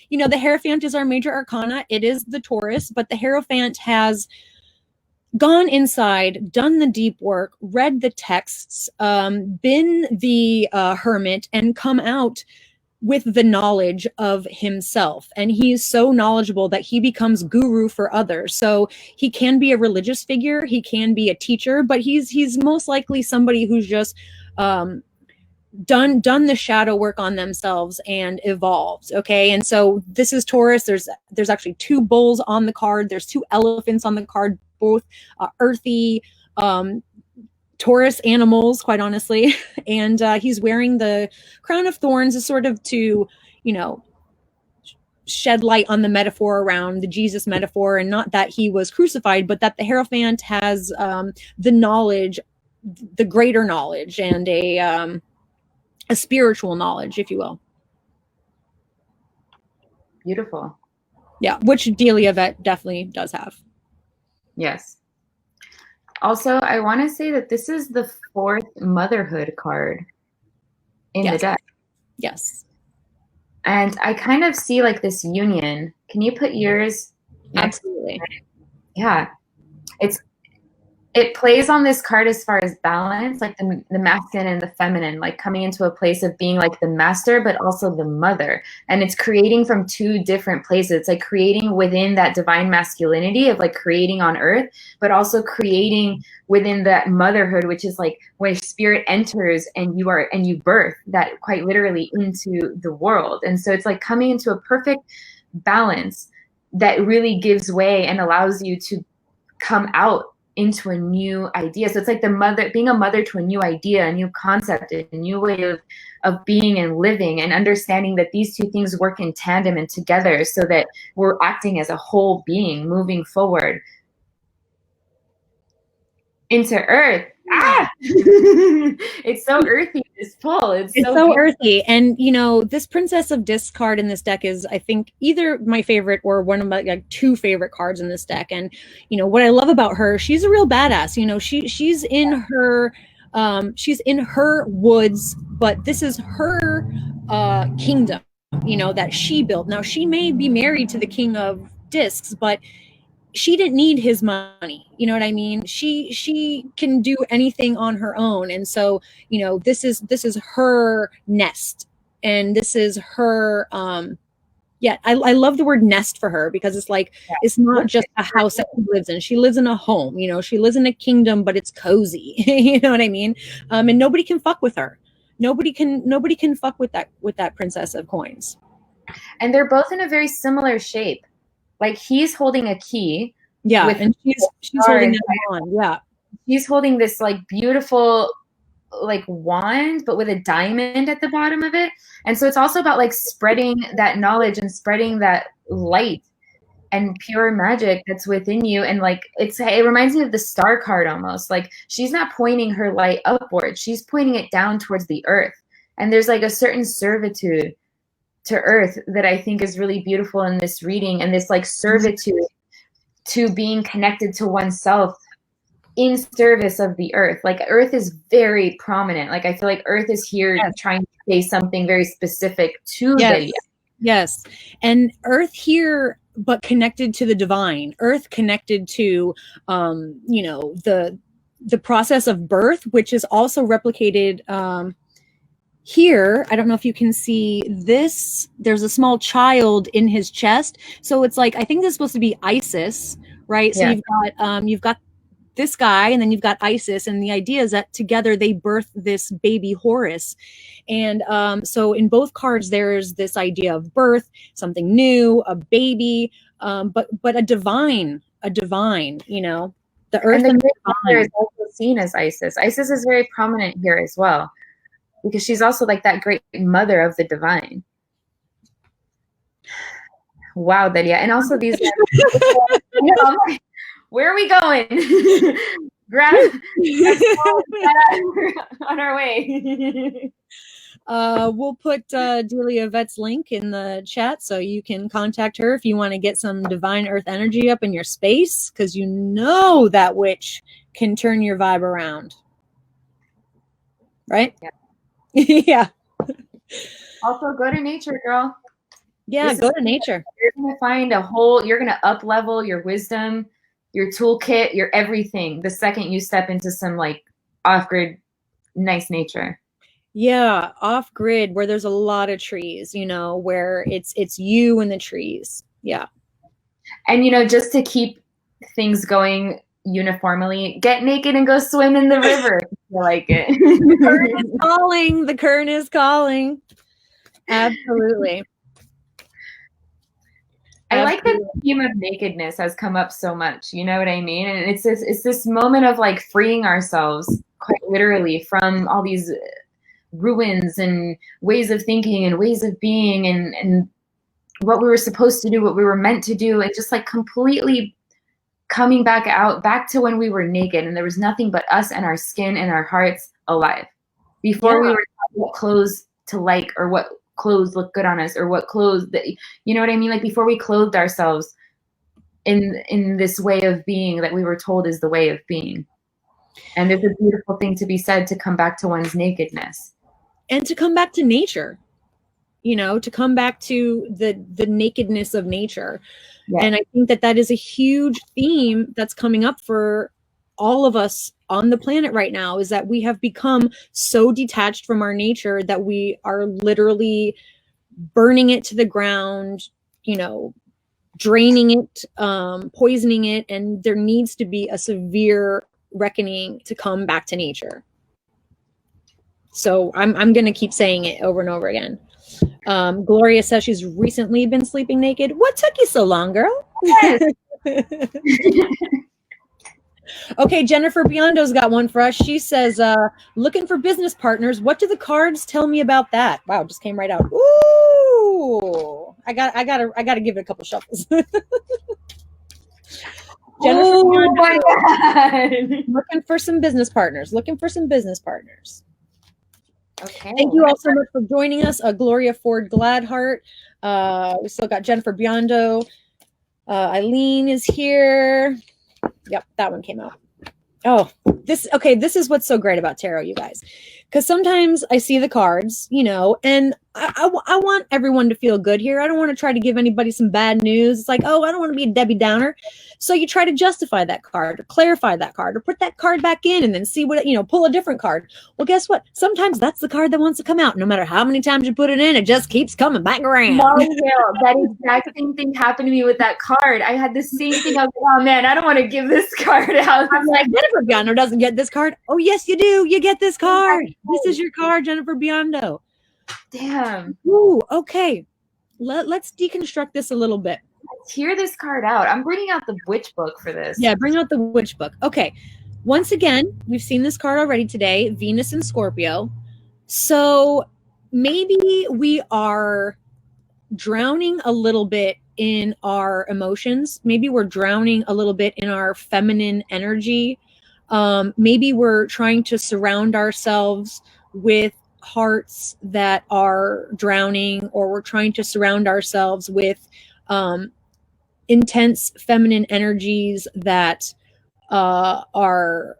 you know, the Hierophant is our major arcana. It is the Taurus, but the Hierophant has gone inside, done the deep work, read the texts, been the hermit, and come out with the knowledge of himself. And he's so knowledgeable that he becomes guru for others. So he can be a religious figure, he can be a teacher, but he's most likely somebody who's just done the shadow work on themselves and evolved. Okay, and so this is Taurus. There's actually 2 bulls on the card. There's 2 elephants on the card, both earthy Taurus animals, quite honestly. And he's wearing the crown of thorns, is sort of to, you know, shed light on the metaphor around the Jesus metaphor, and not that he was crucified, but that the Hierophant has the knowledge, the greater knowledge, and a spiritual knowledge, if you will. Beautiful. Yeah, which Delia Vet definitely does have. Yes. Also, I want to say that this is the 4th motherhood card in the deck. Yes. And I kind of see like this union. Can you put yours next? Absolutely. Yeah. It plays on this card as far as balance, like the masculine and the feminine, like coming into a place of being like the master, but also the mother. And it's creating from 2 different places. It's like creating within that divine masculinity of like creating on earth, but also creating within that motherhood, which is like where spirit enters and you birth that quite literally into the world. And so it's like coming into a perfect balance that really gives way and allows you to come out into a new idea. So it's like being a mother to a new idea, a new concept, a new way of being and living, and understanding that these 2 things work in tandem and together so that we're acting as a whole being moving forward into earth. It's so earthy, this pull. It's so earthy. And this Princess of Discs card in this deck is, I think, either my favorite or one of my like 2 favorite cards in this deck. And what I love about her, she's a real badass. She's in her woods, but this is her kingdom, that she built. Now she may be married to the King of Discs, but she didn't need his money. You know what I mean? She can do anything on her own. And so, this is her nest, and this is her, I love the word nest for her, because it's like, it's not just a house that she lives in. She lives in a home, she lives in a kingdom, but it's cozy. You know what I mean? And nobody can fuck with her. Nobody can fuck with that Princess of Coins. And they're both in a very similar shape. Like he's holding a key. Yeah, and she's holding that wand. Yeah. She's holding this like beautiful like wand, but with a diamond at the bottom of it. And so it's also about like spreading that knowledge and spreading that light and pure magic that's within you. And like it reminds me of the star card almost. Like she's not pointing her light upward, she's pointing it down towards the earth. And there's like a certain servitude to earth that I think is really beautiful in this reading, and this like servitude to being connected to oneself in service of the earth. Like earth is very prominent. Like I feel like earth is here trying to say something very specific to Delia. Yes. And earth here, but connected to the divine. Earth connected to the process of birth, which is also replicated here. I don't know if you can see this. There's a small child in his chest. So it's like, I think this is supposed to be Isis, right? So you've got this guy, and then you've got Isis, and the idea is that together they birth this baby Horus. And so in both cards, there's this idea of birth, something new, a baby, but a divine, the earth and the divine is also seen as Isis. Isis is very prominent here as well, because she's also like that great mother of the divine. Wow, Delia. And also these where are we going? Grab on our way. We'll put Delia Vet's link in the chat so you can contact her if you want to get some divine earth energy up in your space, because that witch can turn your vibe around. Right? Yeah. Yeah. Also, go to nature, girl. Yeah, go to nature. You're going to find you're going to up level your wisdom, your toolkit, your everything the second you step into some like off-grid nice nature. Yeah, off-grid where there's a lot of trees, where it's you and the trees. Yeah. And just to keep things going uniformly, get naked and go swim in the river if you like it. The current is calling. The current is calling. Absolutely. I like that the theme of nakedness has come up so much. You know what I mean? And it's this moment of like freeing ourselves quite literally from all these ruins and ways of thinking and ways of being and what we were supposed to do, what we were meant to do, and just like completely coming back to when we were naked and there was nothing but us and our skin and our hearts alive. Before we were what clothes to like, or what clothes look good on us, or what clothes that, you know what I mean? Like before we clothed ourselves in this way of being that we were told is the way of being. And it's a beautiful thing to be said, to come back to one's nakedness. And to come back to nature, you know, to come back to the nakedness of nature. Yeah. And I think that is a huge theme that's coming up for all of us on the planet right now, is that we have become so detached from our nature that we are literally burning it to the ground, you know, draining it, poisoning it. And there needs to be a severe reckoning to come back to nature. So I'm going to keep saying it over and over again. Gloria says she's recently been sleeping naked. What took you so long, girl? Yes. Okay, Jennifer Biondo's got one for us. She says, looking for business partners. What do the cards tell me about that? Wow, just came right out. Ooh, I gotta give it a couple shuffles. Jennifer Biondo, looking for some business partners. Okay. Thank you all so much for joining us. Gloria Ford Gladheart. We still got Jennifer Biondo. Eileen is here. Yep, that one came out. Oh, this is what's so great about tarot, you guys. Because sometimes I see the cards, you know, and I want everyone to feel good here. I don't want to try to give anybody some bad news. It's like, oh, I don't want to be a Debbie Downer. So you try to justify that card, or clarify that card, or put that card back in, and then see what, you know, pull a different card. Well, guess what? Sometimes that's the card that wants to come out. No matter how many times you put it in, it just keeps coming back around. That exact same thing happened to me with that card. I had the same thing. I was like, oh man, I don't want to give this card out. I'm like, Jennifer Biondo doesn't get this card. Oh yes, you do. You get this card. This is your card, Jennifer Biondo. Damn. Ooh, okay. Let's deconstruct this a little bit. Let's hear this card out. I'm bringing out the witch book for this. Yeah, bring out the witch book. Okay. Once again, we've seen this card already today, Venus and Scorpio. So maybe we are drowning a little bit in our emotions. Maybe we're drowning a little bit in our feminine energy. Maybe we're trying to surround ourselves with hearts that are drowning, or we're trying to surround ourselves with intense feminine energies that are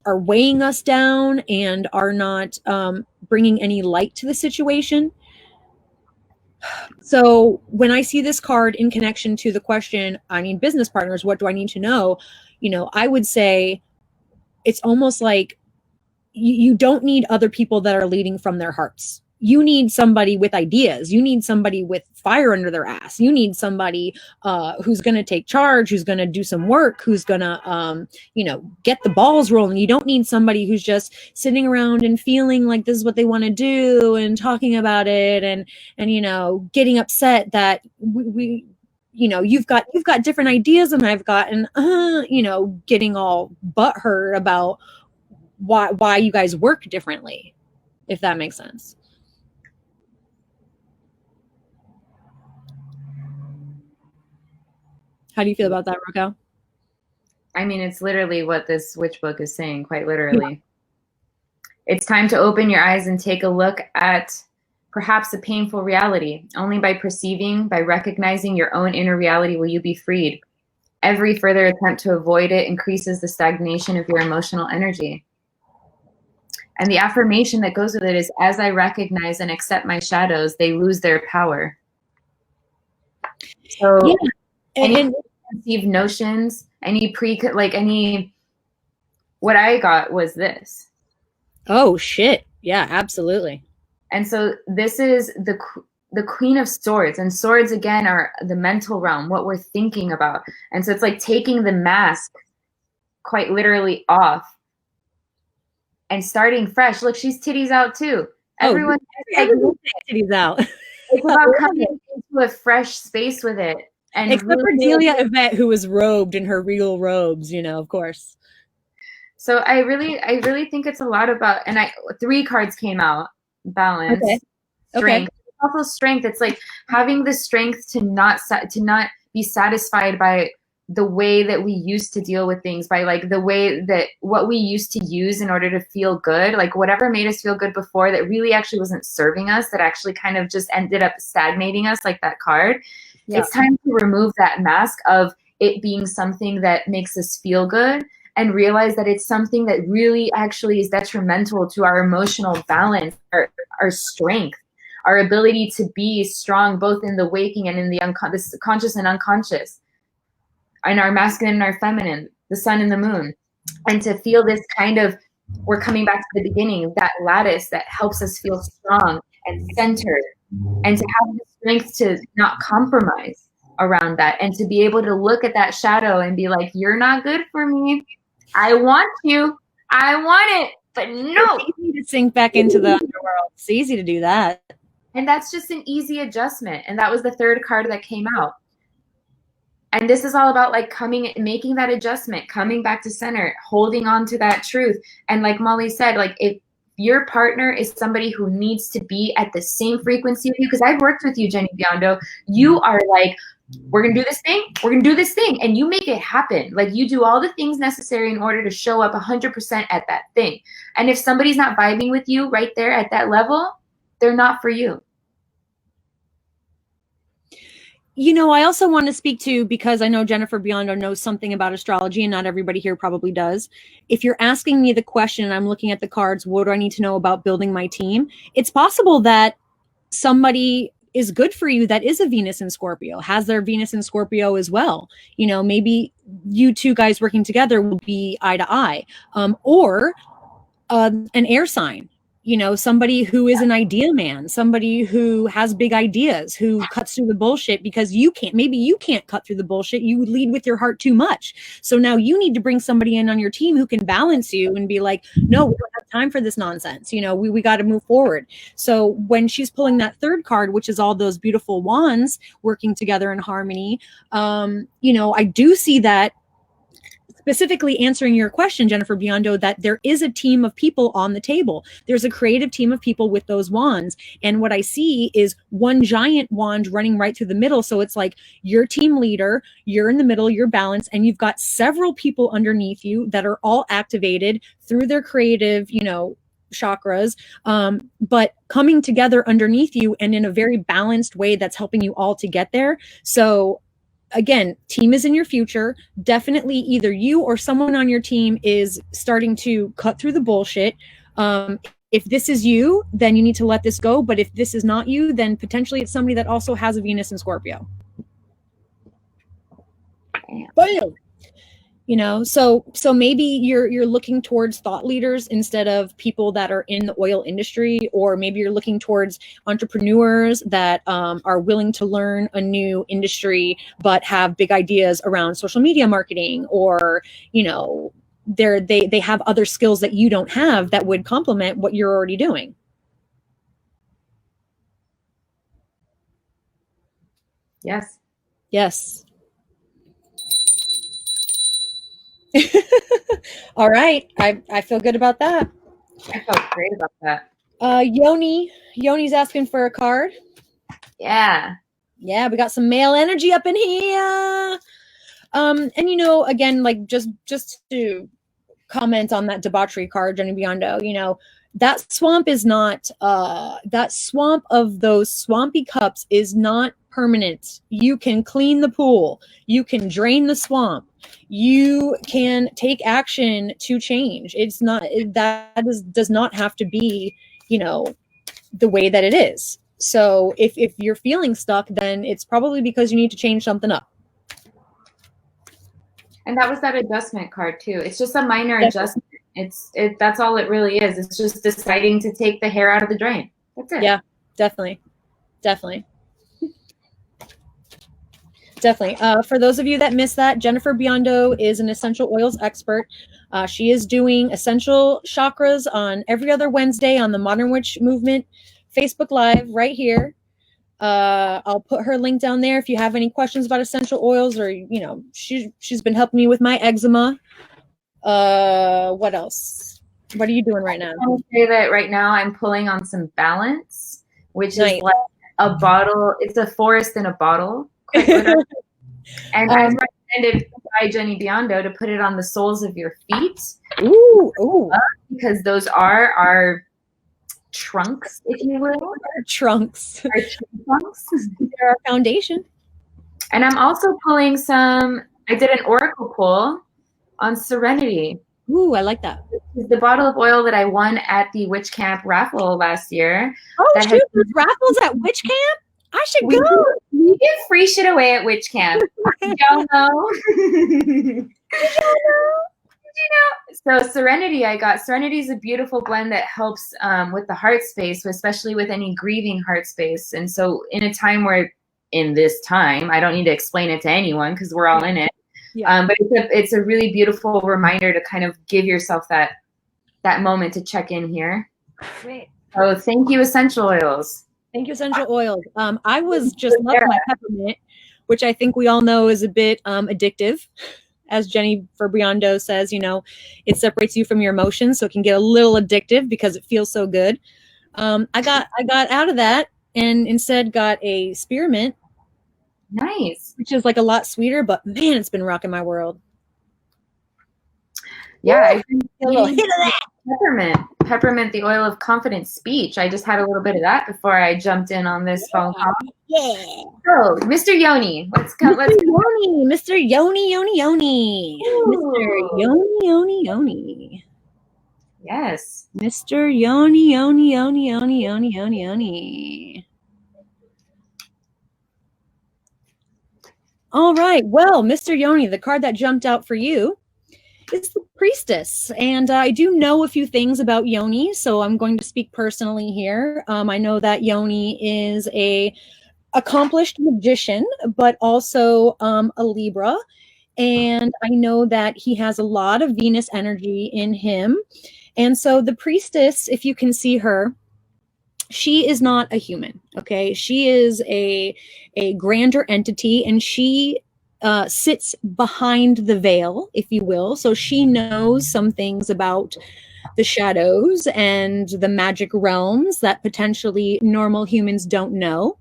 weighing us down and are not bringing any light to the situation. So when I see this card in connection to the question, I need business partners, what do I need to know? You know, I would say it's almost like you don't need other people that are leading from their hearts. You need somebody with ideas. You need somebody with fire under their ass. You need somebody who's going to take charge, who's going to do some work, who's going to, you know, get the balls rolling. You don't need somebody who's just sitting around and feeling like this is what they want to do and talking about it and you know, getting upset that we you know, you've got different ideas than I've got, and you know, getting all butthurt about why you guys work differently, if that makes sense. How do you feel about that, Raquel? I mean, it's literally what this witch book is saying, quite literally. Yeah. It's time to open your eyes and take a look at perhaps a painful reality. Only by perceiving, by recognizing your own inner reality will you be freed. Every further attempt to avoid it increases the stagnation of your emotional energy. And the affirmation that goes with it is, as I recognize and accept my shadows, they lose their power. So yeah. Any preconceived notions, what I got was this. Oh, shit. Yeah, absolutely. And so this is the Queen of Swords, and swords again are the mental realm, what we're thinking about. And so it's like taking the mask quite literally off and starting fresh. Look, she's titties out too. Everyone titties out. It's about coming into a fresh space with it. And except for Delia Yvette, who was robed in her regal robes, you know, of course. So I really think it's a lot about, and 3 cards came out: balance, strength. Okay. Also strength. It's like having the strength to not be satisfied by the way that we used to deal with things, by like the way that what we used to use in order to feel good, like whatever made us feel good before that really actually wasn't serving us, that actually kind of just ended up stagnating us, like that card. Yeah. It's time to remove that mask of it being something that makes us feel good and realize that it's something that really actually is detrimental to our emotional balance, our strength, our ability to be strong both in the waking and in the conscious and unconscious, in our masculine and our feminine, the sun and the moon. And to feel this kind of, we're coming back to the beginning, that lattice that helps us feel strong and centered, and to have the strength to not compromise around that, and to be able to look at that shadow and be like, you're not good for me. I want you. I want it, but no. It's easy to sink back into the underworld. It's easy to do that. And that's just an easy adjustment. And that was the third card that came out. And this is all about like making that adjustment, coming back to center, holding on to that truth. And like Molly said, like if your partner is somebody who needs to be at the same frequency with you, because I've worked with you, Jenny Biondo, you are like, we're going to do this thing. We're going to do this thing. And you make it happen. Like you do all the things necessary in order to show up 100% at that thing. And if somebody's not vibing with you right there at that level, they're not for you. You know, I also want to speak to, because I know Jennifer Biondo knows something about astrology and not everybody here probably does. If you're asking me the question and I'm looking at the cards, what do I need to know about building my team? It's possible that somebody is good for you that is a Venus in Scorpio, has their Venus in Scorpio as well. You know, maybe you two guys working together will be eye to eye, or an air sign. You know, somebody who is an idea man, somebody who has big ideas, who cuts through the bullshit because maybe you can't cut through the bullshit. You lead with your heart too much. So now you need to bring somebody in on your team who can balance you and be like, no, we don't have time for this nonsense. You know, we got to move forward. So when she's pulling that third card, which is all those beautiful wands working together in harmony, you know, I do see that. Specifically answering your question, Jennifer Biondo, that there is a team of people on the table. There's a creative team of people with those wands. And what I see is one giant wand running right through the middle. So it's like you're team leader, you're in the middle, you're balanced, and you've got several people underneath you that are all activated through their creative, you know, chakras, but coming together underneath you and in a very balanced way that's helping you all to get there. So again, team is in your future. Definitely either you or someone on your team is starting to cut through the bullshit. If this is you, then you need to let this go. But if this is not you, then potentially it's somebody that also has a Venus in Scorpio. Bam. You know, so maybe you're looking towards thought leaders instead of people that are in the oil industry, or maybe you're looking towards entrepreneurs that are willing to learn a new industry but have big ideas around social media marketing, or you know, they have other skills that you don't have that would complement what you're already doing. Yes. Yes. All right. I feel good about that. I felt great about that. Yoni's asking for a card. Yeah. Yeah, we got some male energy up in here. And you know, again, like just to comment on that debauchery card, Jenny Biondo, you know, that swamp is not that swamp of those swampy cups is not permanent. You can clean the pool, you can drain the swamp, you can take action to change. It's not does not have to be, you know, the way that it is. So if you're feeling stuck, then it's probably because you need to change something up. And that was that adjustment card too. It's just a minor adjustment. That's all it really is. It's just deciding to take the hair out of the drain. That's it. Yeah, definitely. For those of you that missed that, Jennifer Biondo is an essential oils expert. She is doing essential chakras on every other Wednesday on the Modern Witch Movement Facebook Live right here. I'll put her link down there if you have any questions about essential oils, or you know, she's been helping me with my eczema. What else? What are you doing right now? I want to say that right now I'm pulling on some balance, which is like a bottle. It's a forest in a bottle. And as recommended by Jenny Biondo to put it on the soles of your feet. Ooh. Because those are our trunks, if you will. Our trunks. Our trunks. They're our foundation. And I'm also pulling I did an oracle pull on Serenity. Ooh, I like that. The bottle of oil that I won at the Witch Camp raffle last year. Oh, shoot, there's raffles at Witch Camp? I should go. We give free shit away at Witch Camp. Y'all know. Did you know? So Serenity, Serenity is a beautiful blend that helps with the heart space, especially with any grieving heart space. And so in a time where, in this time, I don't need to explain it to anyone because we're all in it. Yeah. But it's a really beautiful reminder to kind of give yourself that moment to check in here. Great. So thank you, essential oils. Thank you, essential oils. I was just loving my peppermint, which I think we all know is a bit addictive. As Jenny Biondo says, it separates you from your emotions, so it can get a little addictive because it feels so good. I got out of that and instead got a spearmint. Nice. Which is like a lot sweeter, but man, it's been rocking my world. Yeah, I think a little hit of that. Peppermint, the oil of confident speech. I just had a little bit of that before I jumped in on this phone call. Yeah. So, Mr. Yoni, let's go. Mr. Yoni. Mr. Yoni. Mr. Yoni. Yes. Mr. Yoni. All right. Well, Mr. Yoni, the card that jumped out for you is the Priestess. And I do know a few things about Yoni, so I'm going to speak personally here. I know that Yoni is a accomplished magician, but also a Libra. And I know that he has a lot of Venus energy in him. And so the Priestess, if you can see her, she is not a human, okay? She is a grander entity, and she sits behind the veil, if you will. So she knows some things about the shadows and the magic realms that potentially normal humans don't know.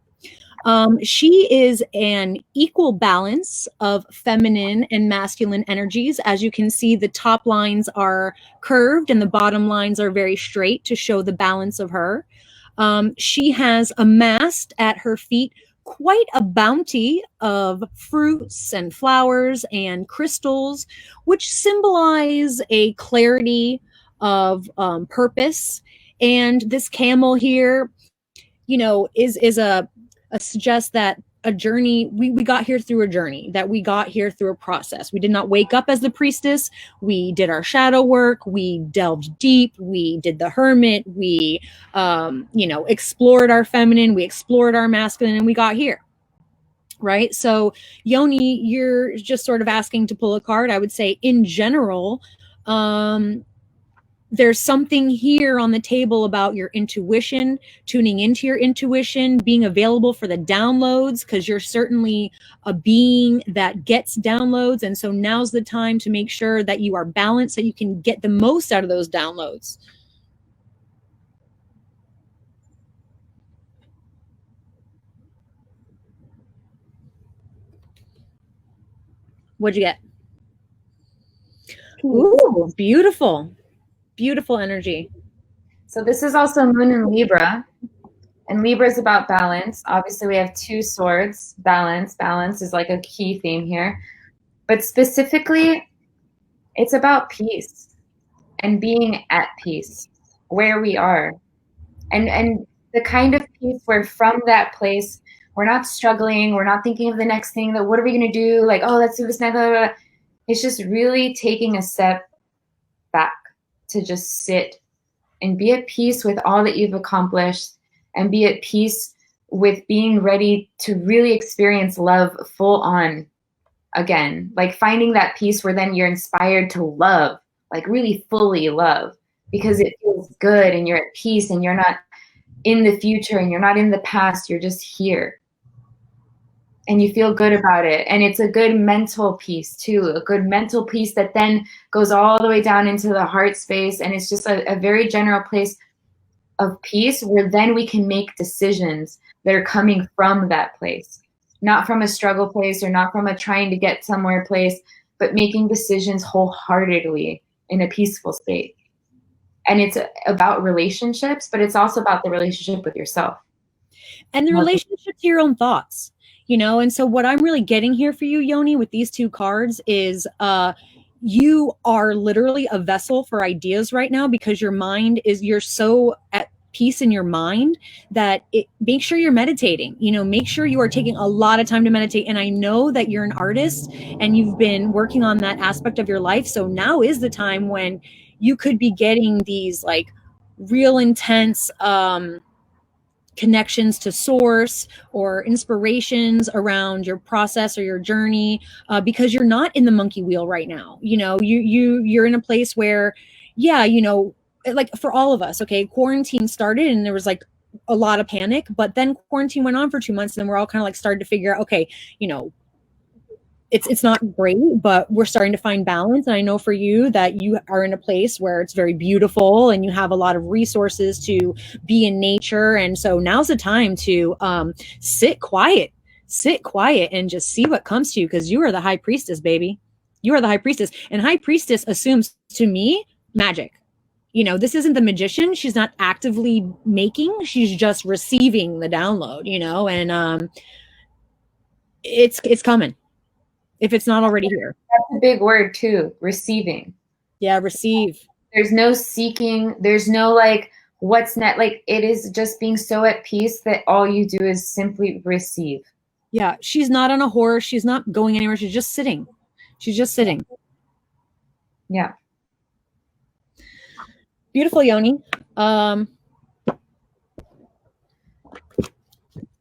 She is an equal balance of feminine and masculine energies. As you can see, the top lines are curved and the bottom lines are very straight to show the balance of her. She has amassed at her feet quite a bounty of fruits and flowers and crystals, which symbolize a clarity of purpose. And this camel here, is a suggests that a journey, we got here through a journey, that we got here through a process. We did not wake up as the priestess. We did our shadow work. We delved deep. We did the hermit. We, explored our feminine. We explored our masculine, and we got here. Right? So Yoni, you're just sort of asking to pull a card. I would say in general, there's something here on the table about your intuition, tuning into your intuition, being available for the downloads, because you're certainly a being that gets downloads. And so now's the time to make sure that you are balanced so you can get the most out of those downloads. What'd you get? Ooh, beautiful. Beautiful energy. So this is also Moon in Libra, and Libra is about balance. Obviously, we have two swords. Balance is like a key theme here, but specifically, it's about peace and being at peace where we are, and the kind of peace where from that place we're not struggling, we're not thinking of the next thing. That what are we going to do? Like, oh, let's do this next. Blah, blah, blah. It's just really taking a step back to just sit and be at peace with all that you've accomplished, and be at peace with being ready to really experience love full on again. Like finding that peace where then you're inspired to love, like really fully love, because it feels good and you're at peace and you're not in the future and you're not in the past, you're just here. And you feel good about it. And it's a good mental peace too, a good mental peace that then goes all the way down into the heart space. And it's just a very general place of peace where then we can make decisions that are coming from that place. not from a struggle place or not from a trying to get somewhere place, but making decisions wholeheartedly in a peaceful state. And it's about relationships, but it's also about the relationship with yourself. And the relationship to your own thoughts, you know? And so what I'm really getting here for you, Yoni, with these two cards is you are literally a vessel for ideas right now, because your mind is, you're so at peace in your mind that make sure you're meditating, you know, make sure you are taking a lot of time to meditate. And I know that you're an artist and you've been working on that aspect of your life. So now is the time when you could be getting these like real intense connections to source or inspirations around your process or your journey, because you're not in the monkey wheel right now. You know, you're in a place where, yeah, you know, like for all of us, okay, quarantine started and there was like a lot of panic, but then quarantine went on for 2 months and then we're all kind of like started to figure out, okay, you know, it's not great, but we're starting to find balance. And I know for you that you are in a place where it's very beautiful and you have a lot of resources to be in nature. And so now's the time to sit quiet and just see what comes to you, because you are the high priestess, baby. You are the high priestess. And high priestess assumes, to me, magic. You know, this isn't the magician. She's not actively making, she's just receiving the download, you know, and it's coming. If it's not already here. That's a big word too, receiving. Yeah, receive. There's no seeking. There's no like, what's next? Like, it is just being so at peace that all you do is simply receive. Yeah, she's not on a horse. She's not going anywhere. She's just sitting. She's just sitting. Yeah. Beautiful, Yoni.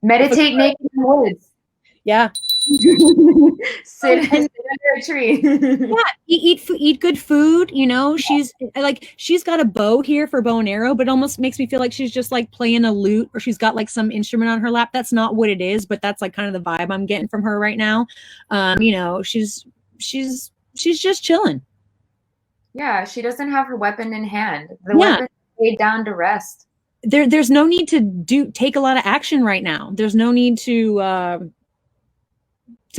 Meditate naked in the woods. Yeah. Sit under a tree. Yeah, eat good food. You know, she's got a bow here for bow and arrow, but it almost makes me feel like she's just like playing a lute, or she's got like some instrument on her lap. That's not what it is, but that's like kind of the vibe I'm getting from her right now. You know, she's just chilling. Yeah, she doesn't have her weapon in hand. The weapon laid down to rest. There's no need to take a lot of action right now. There's no need to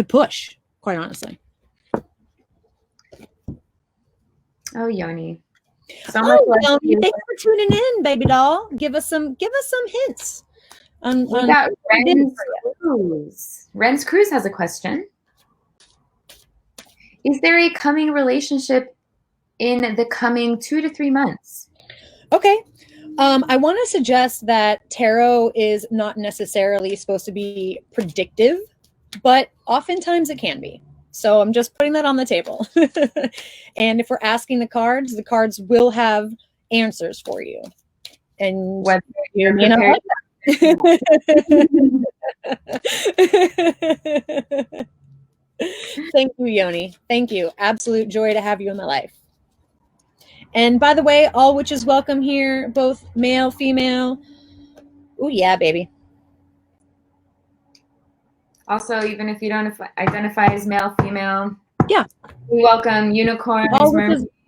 push, quite honestly. Oh, Yoni. So much Yoni, thanks for tuning in, baby doll. Give us some hints. We got Ren's Cruz. Ren's Cruz has a question. Is there a coming relationship in the coming 2 to 3 months? Okay. I want to suggest that tarot is not necessarily supposed to be predictive, but oftentimes it can be. So I'm just putting that on the table. And if we're asking the cards will have answers for you. And whether you're prepared. Thank you, Yoni. Thank you. Absolute joy to have you in my life. And by the way, all witches welcome here, both male, female. Oh yeah, baby. Also, even if you don't identify as male, female, yeah, we welcome unicorns.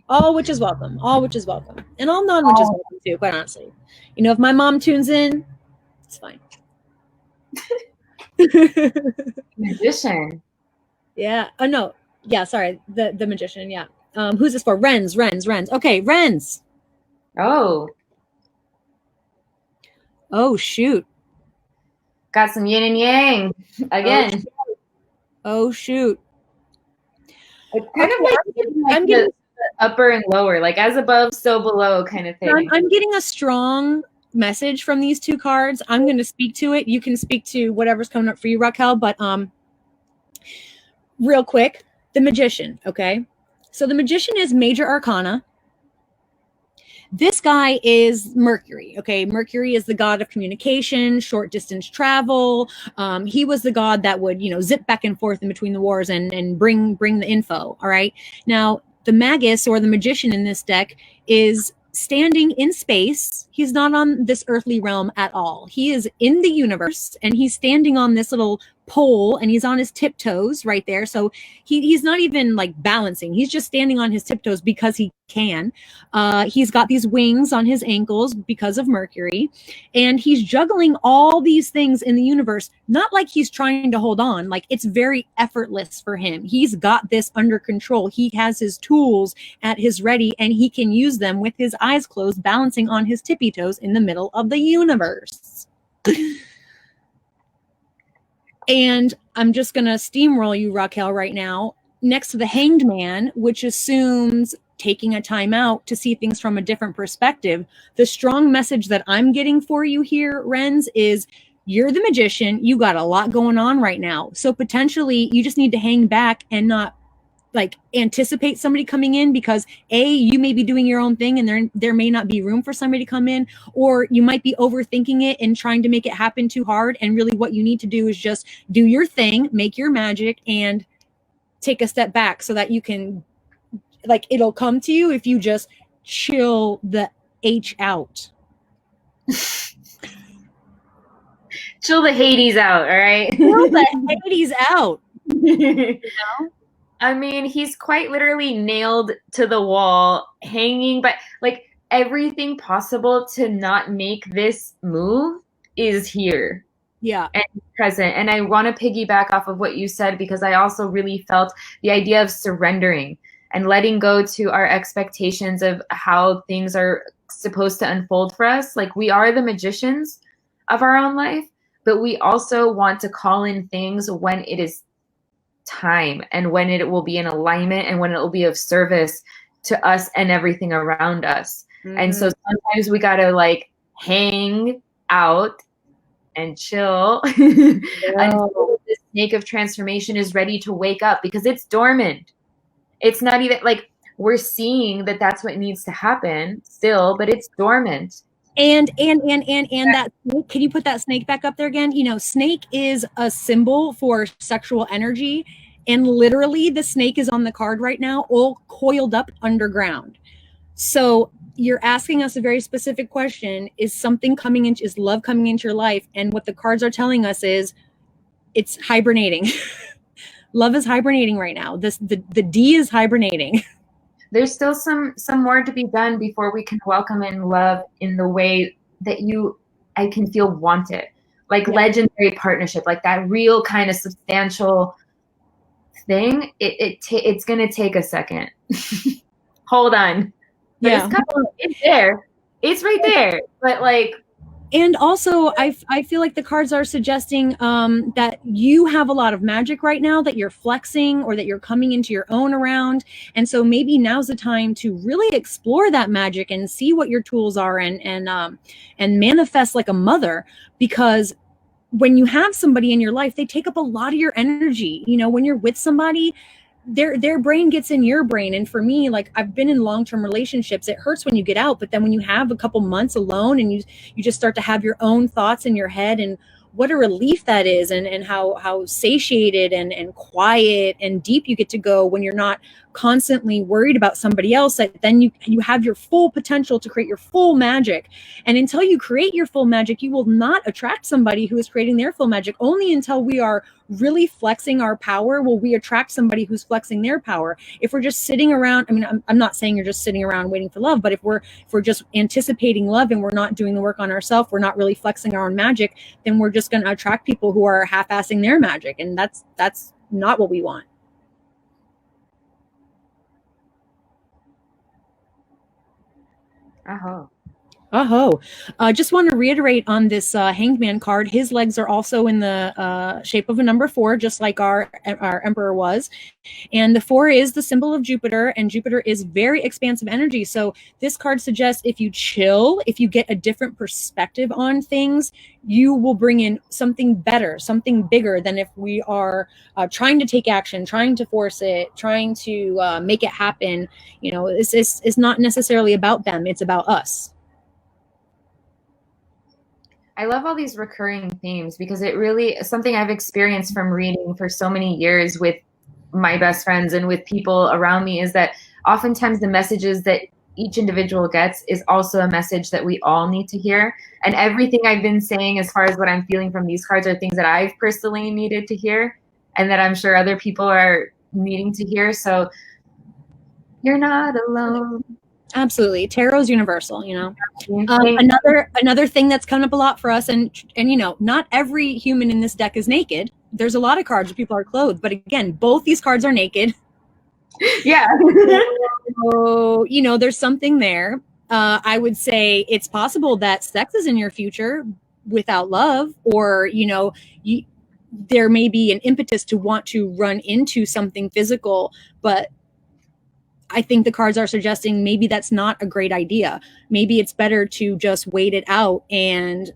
All witches welcome. All witches welcome, and all non-witches welcome too. Quite honestly, you know, if my mom tunes in, it's fine. Magician. Yeah. Oh no. Yeah. Sorry. The magician. Yeah. Who's this for? Ren's. Okay, Ren's. Oh. Oh shoot. Got some yin and yang again. Oh shoot. It's kind of like I'm getting upper and lower, like as above, so below kind of thing. I'm getting a strong message from these two cards. I'm going to speak to it. You can speak to whatever's coming up for you, Raquel, but real quick, the Magician, okay? So the Magician is Major Arcana. This guy is Mercury, okay? Mercury is the god of communication, short distance travel. He was the god that would, you know, zip back and forth in between the wars and bring the info, all right? Now, the Magus or the Magician in this deck is standing in space. He's not on this earthly realm at all. He is in the universe, and he's standing on this little pole and he's on his tiptoes right there. So he's not even like balancing. He's just standing on his tiptoes because he can. He's got these wings on his ankles because of Mercury. And he's juggling all these things in the universe, not like he's trying to hold on. Like it's very effortless for him. He's got this under control. He has his tools at his ready and he can use them with his eyes closed, balancing on his tippy toes in the middle of the universe. And I'm just going to steamroll you, Raquel, right now, next to the Hanged Man, which assumes taking a time out to see things from a different perspective. The strong message that I'm getting for you here, Renz, is you're the magician. You got a lot going on right now. So potentially you just need to hang back and not like anticipate somebody coming in, because you may be doing your own thing and there may not be room for somebody to come in, or you might be overthinking it and trying to make it happen too hard. And really what you need to do is just do your thing, make your magic, and take a step back so that you can, like, it'll come to you if you just chill the H out. Chill the Hades out, all right? Chill the Hades out. You know? I mean, he's quite literally nailed to the wall, hanging, but like everything possible to not make this move is here. Yeah. And present. And I want to piggyback off of what you said, because I also really felt the idea of surrendering and letting go to our expectations of how things are supposed to unfold for us. Like, we are the magicians of our own life, but we also want to call in things when it is time and when it will be in alignment and when it will be of service to us and everything around us. Mm-hmm. And so sometimes we got to like hang out and chill until the snake of transformation is ready to wake up, because it's dormant. It's not even like we're seeing that that's what needs to happen still, but it's dormant. And that snake, can you put that snake back up there again? You know, snake is a symbol for sexual energy. And literally the snake is on the card right now, all coiled up underground. So you're asking us a very specific question. Is love coming into your life? And what the cards are telling us is it's hibernating. Love is hibernating right now. The D is hibernating. There's still some more to be done before we can welcome in love in the way that I can feel wanted. Like legendary partnership, like that real kind of substantial thing. It's going to take a second. Hold on. But it's there. It's right there. But like, and also, I feel like the cards are suggesting that you have a lot of magic right now that you're flexing or that you're coming into your own around. And so maybe now's the time to really explore that magic and see what your tools are and manifest like a mother. Because when you have somebody in your life, they take up a lot of your energy. You know, when you're with somebody, their brain gets in your brain. And for me, like, I've been in long-term relationships. It hurts when you get out, but then when you have a couple months alone and you just start to have your own thoughts in your head, and what a relief that is, and how satiated and quiet and deep you get to go when you're not constantly worried about somebody else, that then you have your full potential to create your full magic. And until you create your full magic, you will not attract somebody who is creating their full magic. Only until we are really flexing our power will we attract somebody who's flexing their power. If we're just sitting around, I mean, I'm not saying you're just sitting around waiting for love, but if we're just anticipating love and we're not doing the work on ourselves, we're not really flexing our own magic, then we're just going to attract people who are half-assing their magic. And that's not what we want. Just want to reiterate on this Hanged Man card. His legs are also in the shape of a number 4, just like our emperor was. And the 4 is the symbol of Jupiter, and Jupiter is very expansive energy. So this card suggests if you chill, if you get a different perspective on things, you will bring in something better, something bigger than if we are trying to take action, trying to force it, trying to make it happen. You know, it's not necessarily about them. It's about us. I love all these recurring themes, because it really is something I've experienced from reading for so many years with my best friends and with people around me, is that oftentimes the messages that each individual gets is also a message that we all need to hear. And everything I've been saying as far as what I'm feeling from these cards are things that I've personally needed to hear and that I'm sure other people are needing to hear. So you're not alone. Absolutely. Tarot's universal, you know. Another thing that's coming up a lot for us, and you know, not every human in this deck is naked. There's a lot of cards where people are clothed, but again, both these cards are naked. Yeah. So, you know, there's something there. I would say it's possible that sex is in your future without love, or, you know, there may be an impetus to want to run into something physical, but I think the cards are suggesting maybe that's not a great idea. Maybe it's better to just wait it out and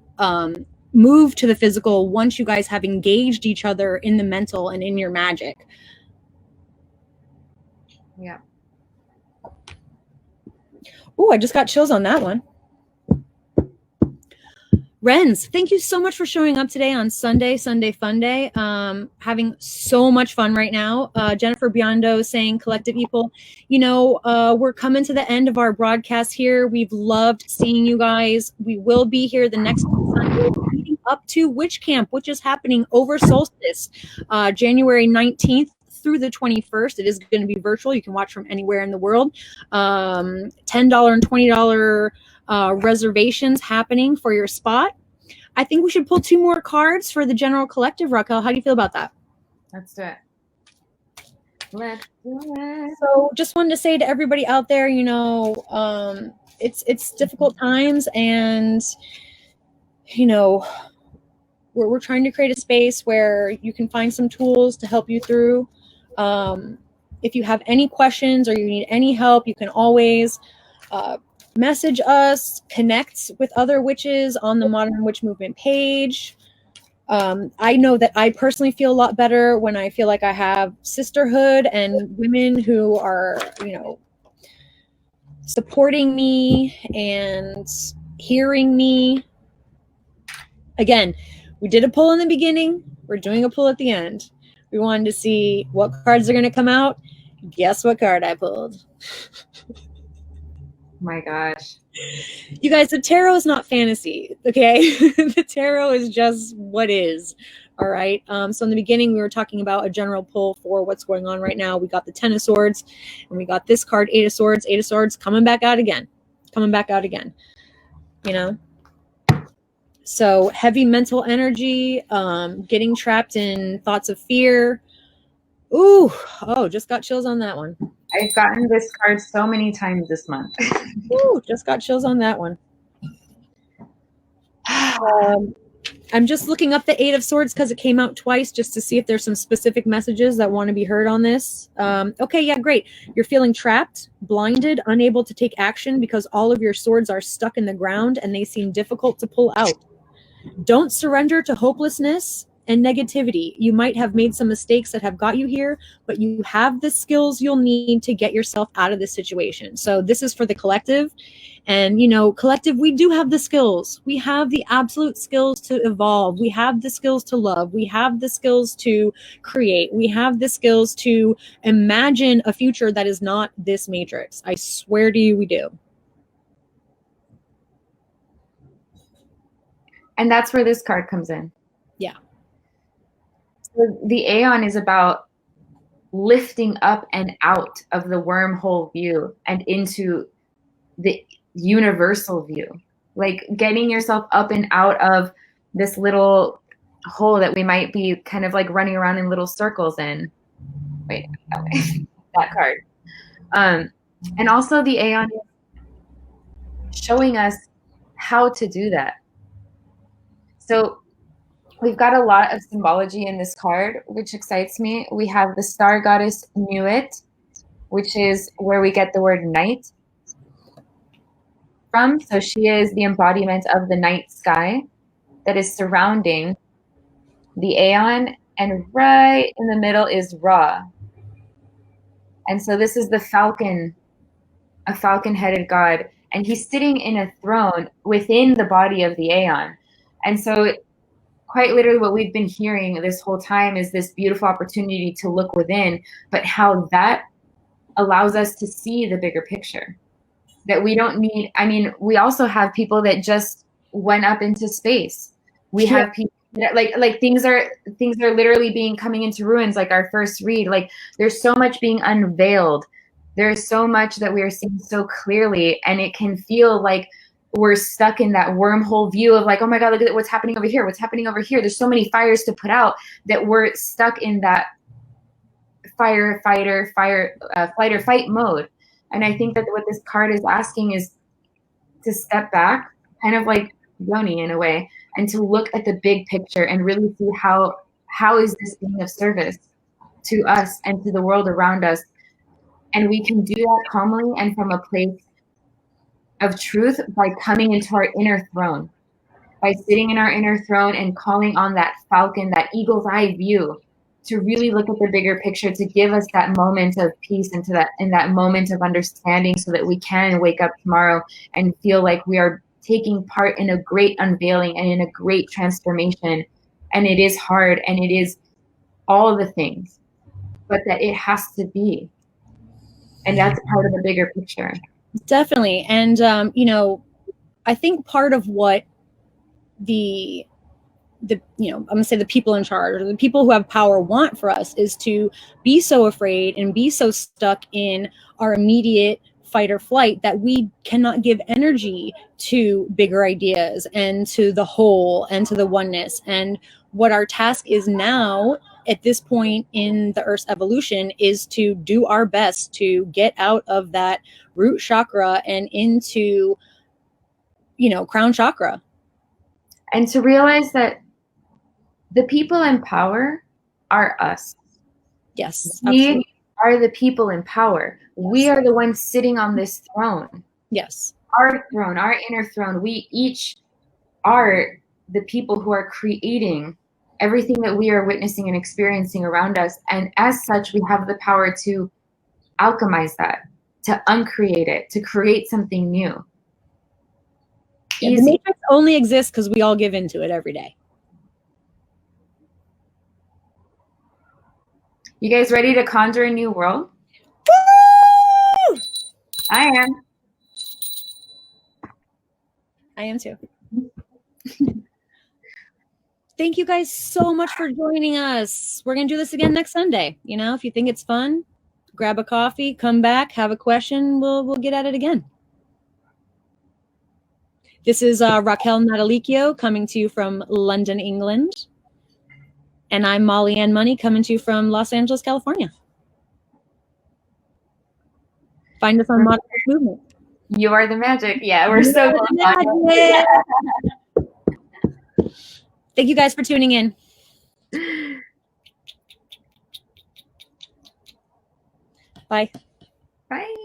move to the physical once you guys have engaged each other in the mental and in your magic. Yeah. Oh, I just got chills on that one. Renz, thank you so much for showing up today on Sunday Fun Day. Having so much fun right now. Jennifer Biondo saying, collective people, you know, we're coming to the end of our broadcast here. We've loved seeing you guys. We will be here the next Sunday leading up to Witch Camp, which is happening over solstice, January 19th through the 21st. It is going to be virtual. You can watch from anywhere in the world. $10 and $20 reservations happening for your spot. I think we should pull 2 more cards for the general collective, Raquel. How do you feel about that? Let's do it. Let's do it. So just wanted to say to everybody out there, you know, it's difficult times, and, you know, we're trying to create a space where you can find some tools to help you through. If you have any questions or you need any help, you can always message us, connect with other witches on the Modern Witch Movement page. I know that I personally feel a lot better when I feel like I have sisterhood and women who are, you know, supporting me and hearing me. Again, we did a pull in the beginning. We're doing a pull at the end. We wanted to see what cards are going to come out. Guess what card I pulled? My gosh. You guys, the tarot is not fantasy, okay? The tarot is just what is, all right? So in the beginning, we were talking about a general pull for what's going on right now. We got the Ten of Swords, and we got this card, Eight of Swords. Eight of Swords coming back out again, you know? So heavy mental energy, getting trapped in thoughts of fear. Ooh, oh, just got chills on that one. I've gotten this card so many times this month. Ooh, just got chills on that one. I'm just looking up the Eight of Swords because it came out twice just to see if there's some specific messages that want to be heard on this. Okay, yeah, great. You're feeling trapped, blinded, unable to take action because all of your swords are stuck in the ground and they seem difficult to pull out. Don't surrender to hopelessness and negativity. You might have made some mistakes that have got you here, but you have the skills you'll need to get yourself out of this situation. So this is for the collective. And, you know, collective, we do have the skills. We have the absolute skills to evolve. We have the skills to love. We have the skills to create. We have the skills to imagine a future that is not this matrix. I swear to you, we do. And that's where this card comes in. Yeah. So the Aeon is about lifting up and out of the wormhole view and into the universal view, like getting yourself up and out of this little hole that we might be kind of like running around in little circles in. Wait, okay. That card. And also the Aeon is showing us how to do that. So we've got a lot of symbology in this card, which excites me. We have the star goddess Nuit, which is where we get the word night from. So she is the embodiment of the night sky that is surrounding the Aeon, and right in the middle is Ra. And so this is the falcon, a falcon-headed god, and he's sitting in a throne within the body of the Aeon. And so quite literally what we've been hearing this whole time is this beautiful opportunity to look within, but how that allows us to see the bigger picture. that we don't need. I mean, we also have people that just went up into space. We have people that, like things are literally coming into ruins, like our first read. Like there's so much being unveiled. There's so much that we are seeing so clearly, and it can feel like we're stuck in that wormhole view of like, oh my God, look at what's happening over here. What's happening over here? There's so many fires to put out that we're stuck in that flight or fight mode. And I think that what this card is asking is to step back, kind of like Yoni in a way, and to look at the big picture and really see how is this being of service to us and to the world around us. And we can do that calmly and from a place of truth by coming into our inner throne, by sitting in our inner throne and calling on that falcon, that eagle's eye view, to really look at the bigger picture, to give us that moment of peace and that moment of understanding, so that we can wake up tomorrow and feel like we are taking part in a great unveiling and in a great transformation. And it is hard and it is all of the things, but that it has to be. And that's part of the bigger picture. Definitely. And, I think part of what I'm going to say the people in charge, or the people who have power, want for us is to be so afraid and be so stuck in our immediate fight or flight that we cannot give energy to bigger ideas and to the whole and to the oneness. And what our task is now at this point in the Earth's evolution is to do our best to get out of that root chakra and into, crown chakra. And to realize that the people in power are us. Yes. We absolutely. are the people in power. Yes. We are the ones sitting on this throne. Yes. Our throne, our inner throne. We each are the people who are creating everything that we are witnessing and experiencing around us. And as such, we have the power to alchemize that, to uncreate it, to create something new. Yeah, the matrix only exists because we all give into it every day. You guys ready to conjure a new world? Woo! I am. I am too. Thank you guys so much for joining us. We're going to do this again next Sunday. If you think it's fun, grab a coffee, come back, have a question. We'll get at it again. This is Raquel Natalicchio coming to you from London, England. And I'm Molly Ann Money coming to you from Los Angeles, California. Find us on Modern Movement. You are the magic. Yeah, we're so magic. Thank you guys for tuning in. Bye. Bye.